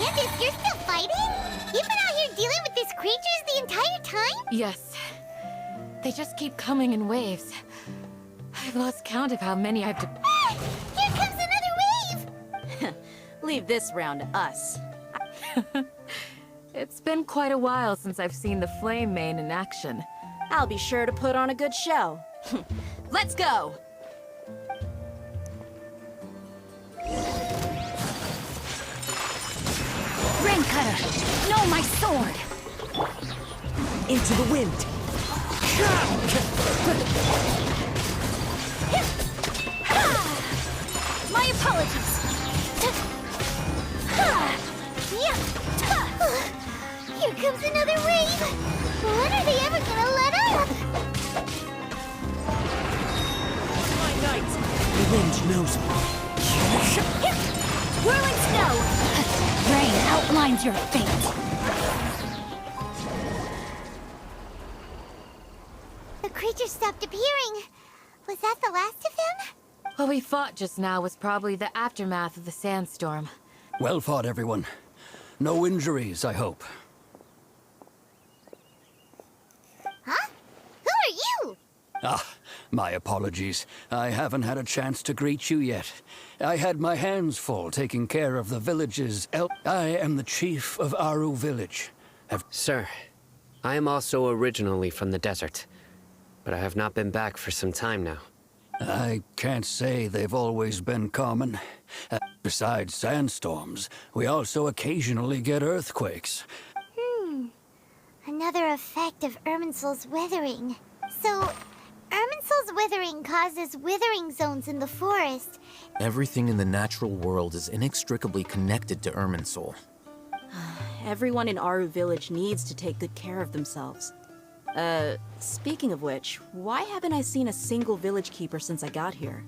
Candace, you're still fighting? You've been out here dealing with these creatures the entire time? Yes. They just keep coming in waves. I've lost count of how many I've Ah! Here comes another wave! Leave this round to us. It's been quite a while since I've seen the Flame Mane in action. I'll be sure to put on a good show. Let's go! Rain Cutter! No, my sword! Into the wind! My apologies! Here comes another wave! When are they ever gonna let up? My knight! The wind knows me. Whirling snow! Rain outlines your fate! The creatures stopped appearing. Was that the last of them? What we fought just now was probably the aftermath of the sandstorm. Well fought, everyone. No injuries, I hope. Huh? Who are you? Ah, my apologies. I haven't had a chance to greet you yet. I had my hands full taking care of the village's I am the chief of Aru village. Sir, I am also originally from the desert, but I have not been back for some time now. I can't say they've always been common. Besides sandstorms, we also occasionally get earthquakes. Another effect of Irminsul's withering. So, Irminsul's withering causes withering zones in the forest. Everything in the natural world is inextricably connected to Irminsul. Everyone in Aru village needs to take good care of themselves. Speaking of which, why haven't I seen a single village keeper since I got here?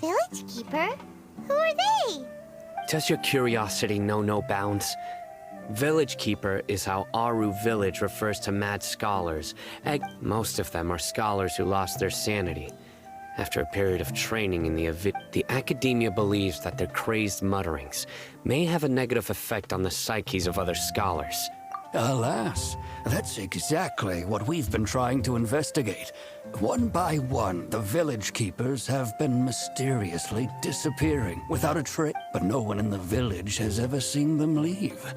Village keeper? Who are they? Does your curiosity know no bounds? Village Keeper is how Aru Village refers to mad scholars. Most of them are scholars who lost their sanity. After a period of training in the academia believes that their crazed mutterings may have a negative effect on the psyches of other scholars. Alas, that's exactly what we've been trying to investigate. One by one, the village keepers have been mysteriously disappearing without a trace, but no one in the village has ever seen them leave.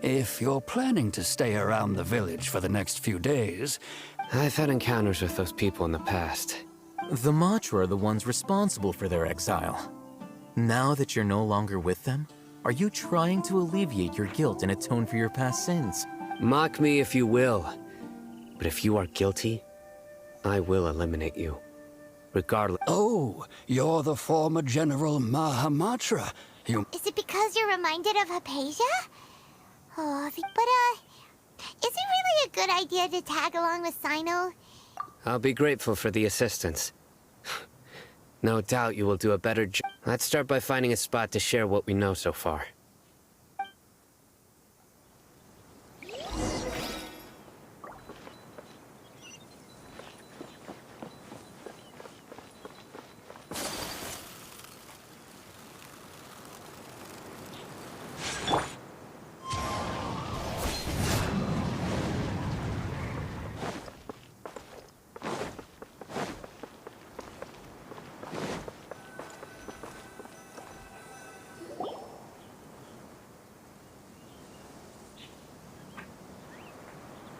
If you're planning to stay around the village for the next few days... I've had encounters with those people in the past. The Matra are the ones responsible for their exile. Now that you're no longer with them, are you trying to alleviate your guilt and atone for your past sins? Mock me if you will, but if you are guilty, I will eliminate you, regardless. Oh, you're the former General Mahamatra. Is it because you're reminded of Hypatia? Oh, but, is it really a good idea to tag along with Sino? I'll be grateful for the assistance. No doubt you will do a better job. Let's start by finding a spot to share what we know so far.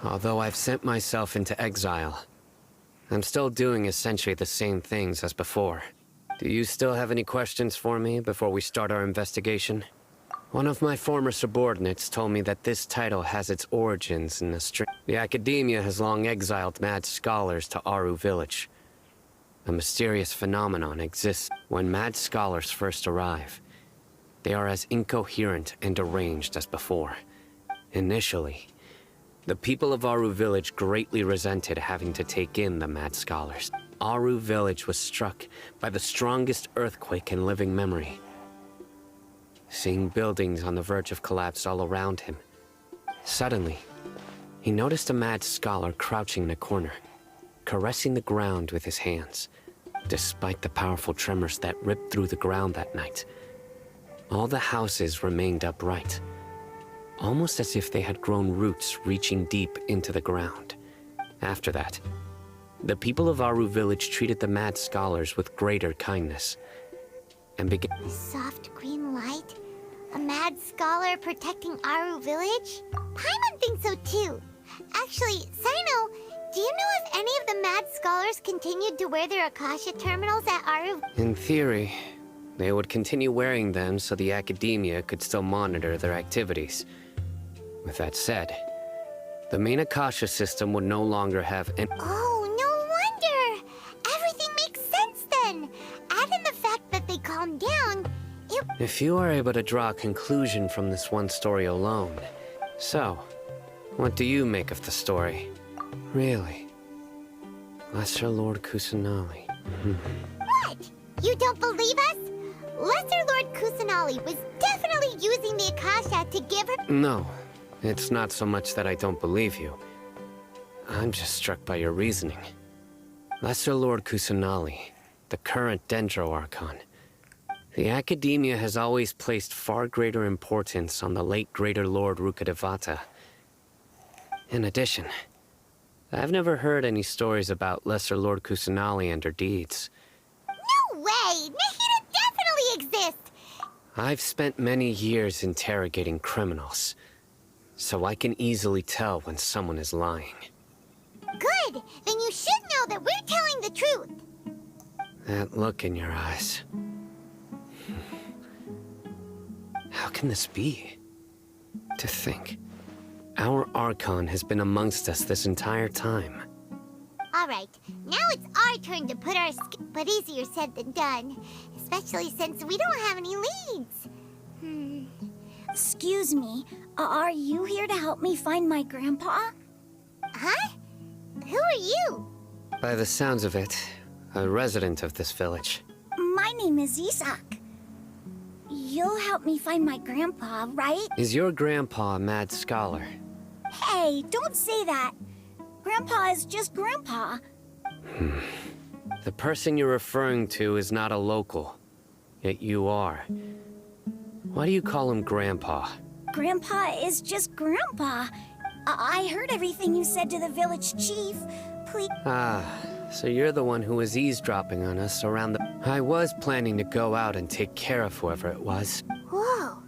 Although I've sent myself into exile, I'm still doing essentially the same things as before. Do you still have any questions for me before we start our investigation? One of my former subordinates told me that this title has its origins in the academia has long exiled mad scholars to Aru village. A mysterious phenomenon exists when mad scholars first arrive. They are as incoherent and deranged as before. Initially, the people of Aru village greatly resented having to take in the mad scholars. Aru village was struck by the strongest earthquake in living memory. Seeing buildings on the verge of collapse all around him, suddenly, he noticed a mad scholar crouching in a corner, caressing the ground with his hands. Despite the powerful tremors that ripped through the ground that night, all the houses remained upright. almost as if they had grown roots reaching deep into the ground. After that, the people of Aru village treated the mad scholars with greater kindness, and began— The soft green light? A mad scholar protecting Aru village? Paimon thinks so too. Actually, Sino, do you know if any of the mad scholars continued to wear their Akasha terminals at Aru? In theory, they would continue wearing them so the academia could still monitor their activities. With that said, the main Akasha system would no longer have any— Oh, no wonder! Everything makes sense then! Add in the fact that they calmed down, it— If you are able to draw a conclusion from this one story alone. So, what do you make of the story? Really? Lesser Lord Kusanali. What? You don't believe us? Lesser Lord Kusanali was definitely using the Akasha to give her— No, it's not so much that I don't believe you. I'm just struck by your reasoning. Lesser Lord Kusanali, the current Dendro Archon. The Academia has always placed far greater importance on the late Greater Lord Rukkhadevata. In addition, I've never heard any stories about Lesser Lord Kusanali and her deeds. No way! Nahida definitely exists! I've spent many years interrogating criminals, so I can easily tell when someone is lying. Good! Then you should know that we're telling the truth! That look in your eyes. How can this be? To think, our Archon has been amongst us this entire time. Alright, now it's our turn to put our but easier said than done. Especially since we don't have any leads. Excuse me, are you here to help me find my grandpa? Huh? Who are you? By the sounds of it, a resident of this village. My name is Isak. You'll help me find my grandpa, right? Is your grandpa a mad scholar? Hey, don't say that. Grandpa is just Grandpa. The person you're referring to is not a local, yet you are. Why do you call him Grandpa? Grandpa is just Grandpa. I heard everything you said to the village chief. Please. Ah, so you're the one who was eavesdropping on us around the— I was planning to go out and take care of whoever it was. Whoa.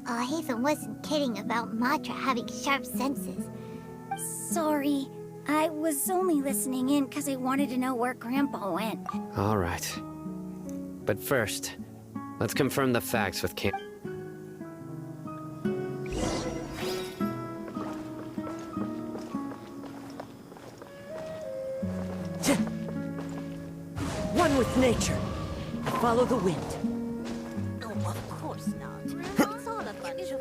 Haven wasn't kidding about Matra having sharp senses. Sorry. I was only listening in because I wanted to know where Grandpa went. All right. But first, let's confirm the facts with Cam. One with nature. I follow the wind. Oh, of course not. It's all a bunch of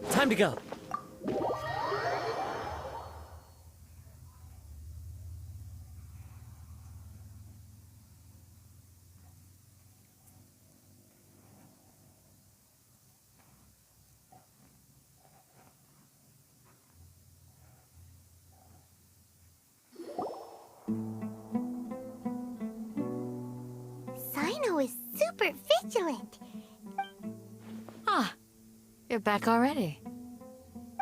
Time to go. Sino is super vigilant. Ah, you're back already.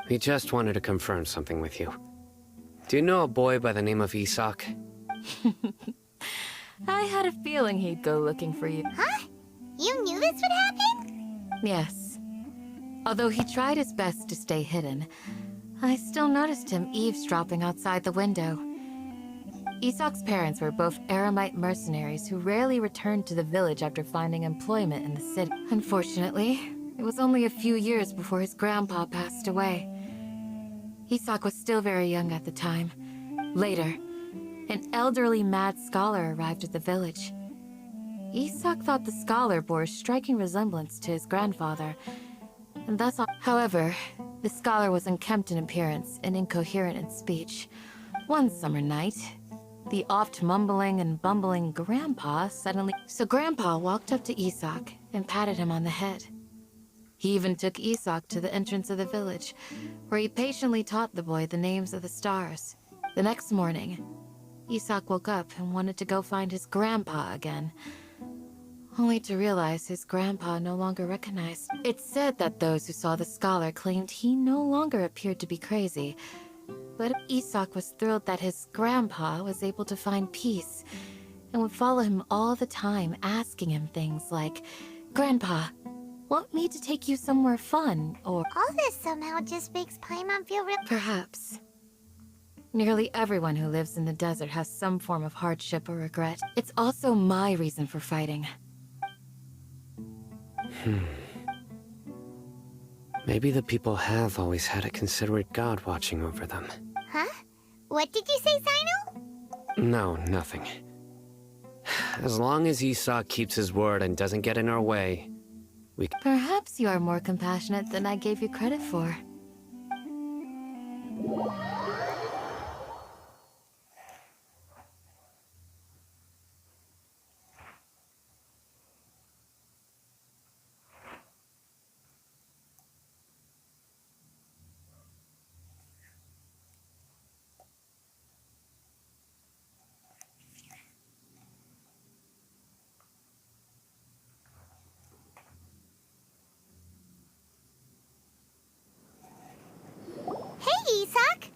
We just wanted to confirm something with you. Do you know a boy by the name of Isak? I had a feeling he'd go looking for you. Huh? You knew this would happen? Yes. Although he tried his best to stay hidden, I still noticed him eavesdropping outside the window. Isak's parents were both Aramite mercenaries who rarely returned to the village after finding employment in the city. Unfortunately, it was only a few years before his grandpa passed away. Isak was still very young at the time. Later, an elderly mad scholar arrived at the village. Isak thought the scholar bore a striking resemblance to his grandfather, and thus— However, the scholar was unkempt in appearance and incoherent in speech. One summer night, the oft mumbling and bumbling Grandpa suddenly— So Grandpa walked up to Isak and patted him on the head. He even took Isak to the entrance of the village, where he patiently taught the boy the names of the stars. The next morning, Isak woke up and wanted to go find his grandpa again. only to realize his grandpa no longer recognized. It's said that those who saw the scholar claimed he no longer appeared to be crazy, but Isak was thrilled that his grandpa was able to find peace and would follow him all the time, asking him things like, "Grandpa, want me to take you somewhere fun?" Or, All this somehow just makes Paimon feel real. perhaps. Nearly everyone who lives in the desert has some form of hardship or regret. It's also my reason for fighting. Maybe the people have always had a considerate god watching over them. Huh? What did you say, Sino? No, nothing. As long as Isak keeps his word and doesn't get in our way, we... Perhaps you are more compassionate than I gave you credit for. Hey, Isak!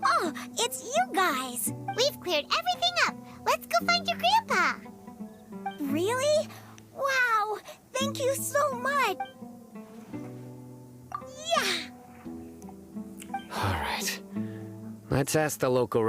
Oh, it's you guys! We've cleared everything up. Let's go find your grandpa. Really? Wow! Thank you so much! Yeah! All right. Let's ask the local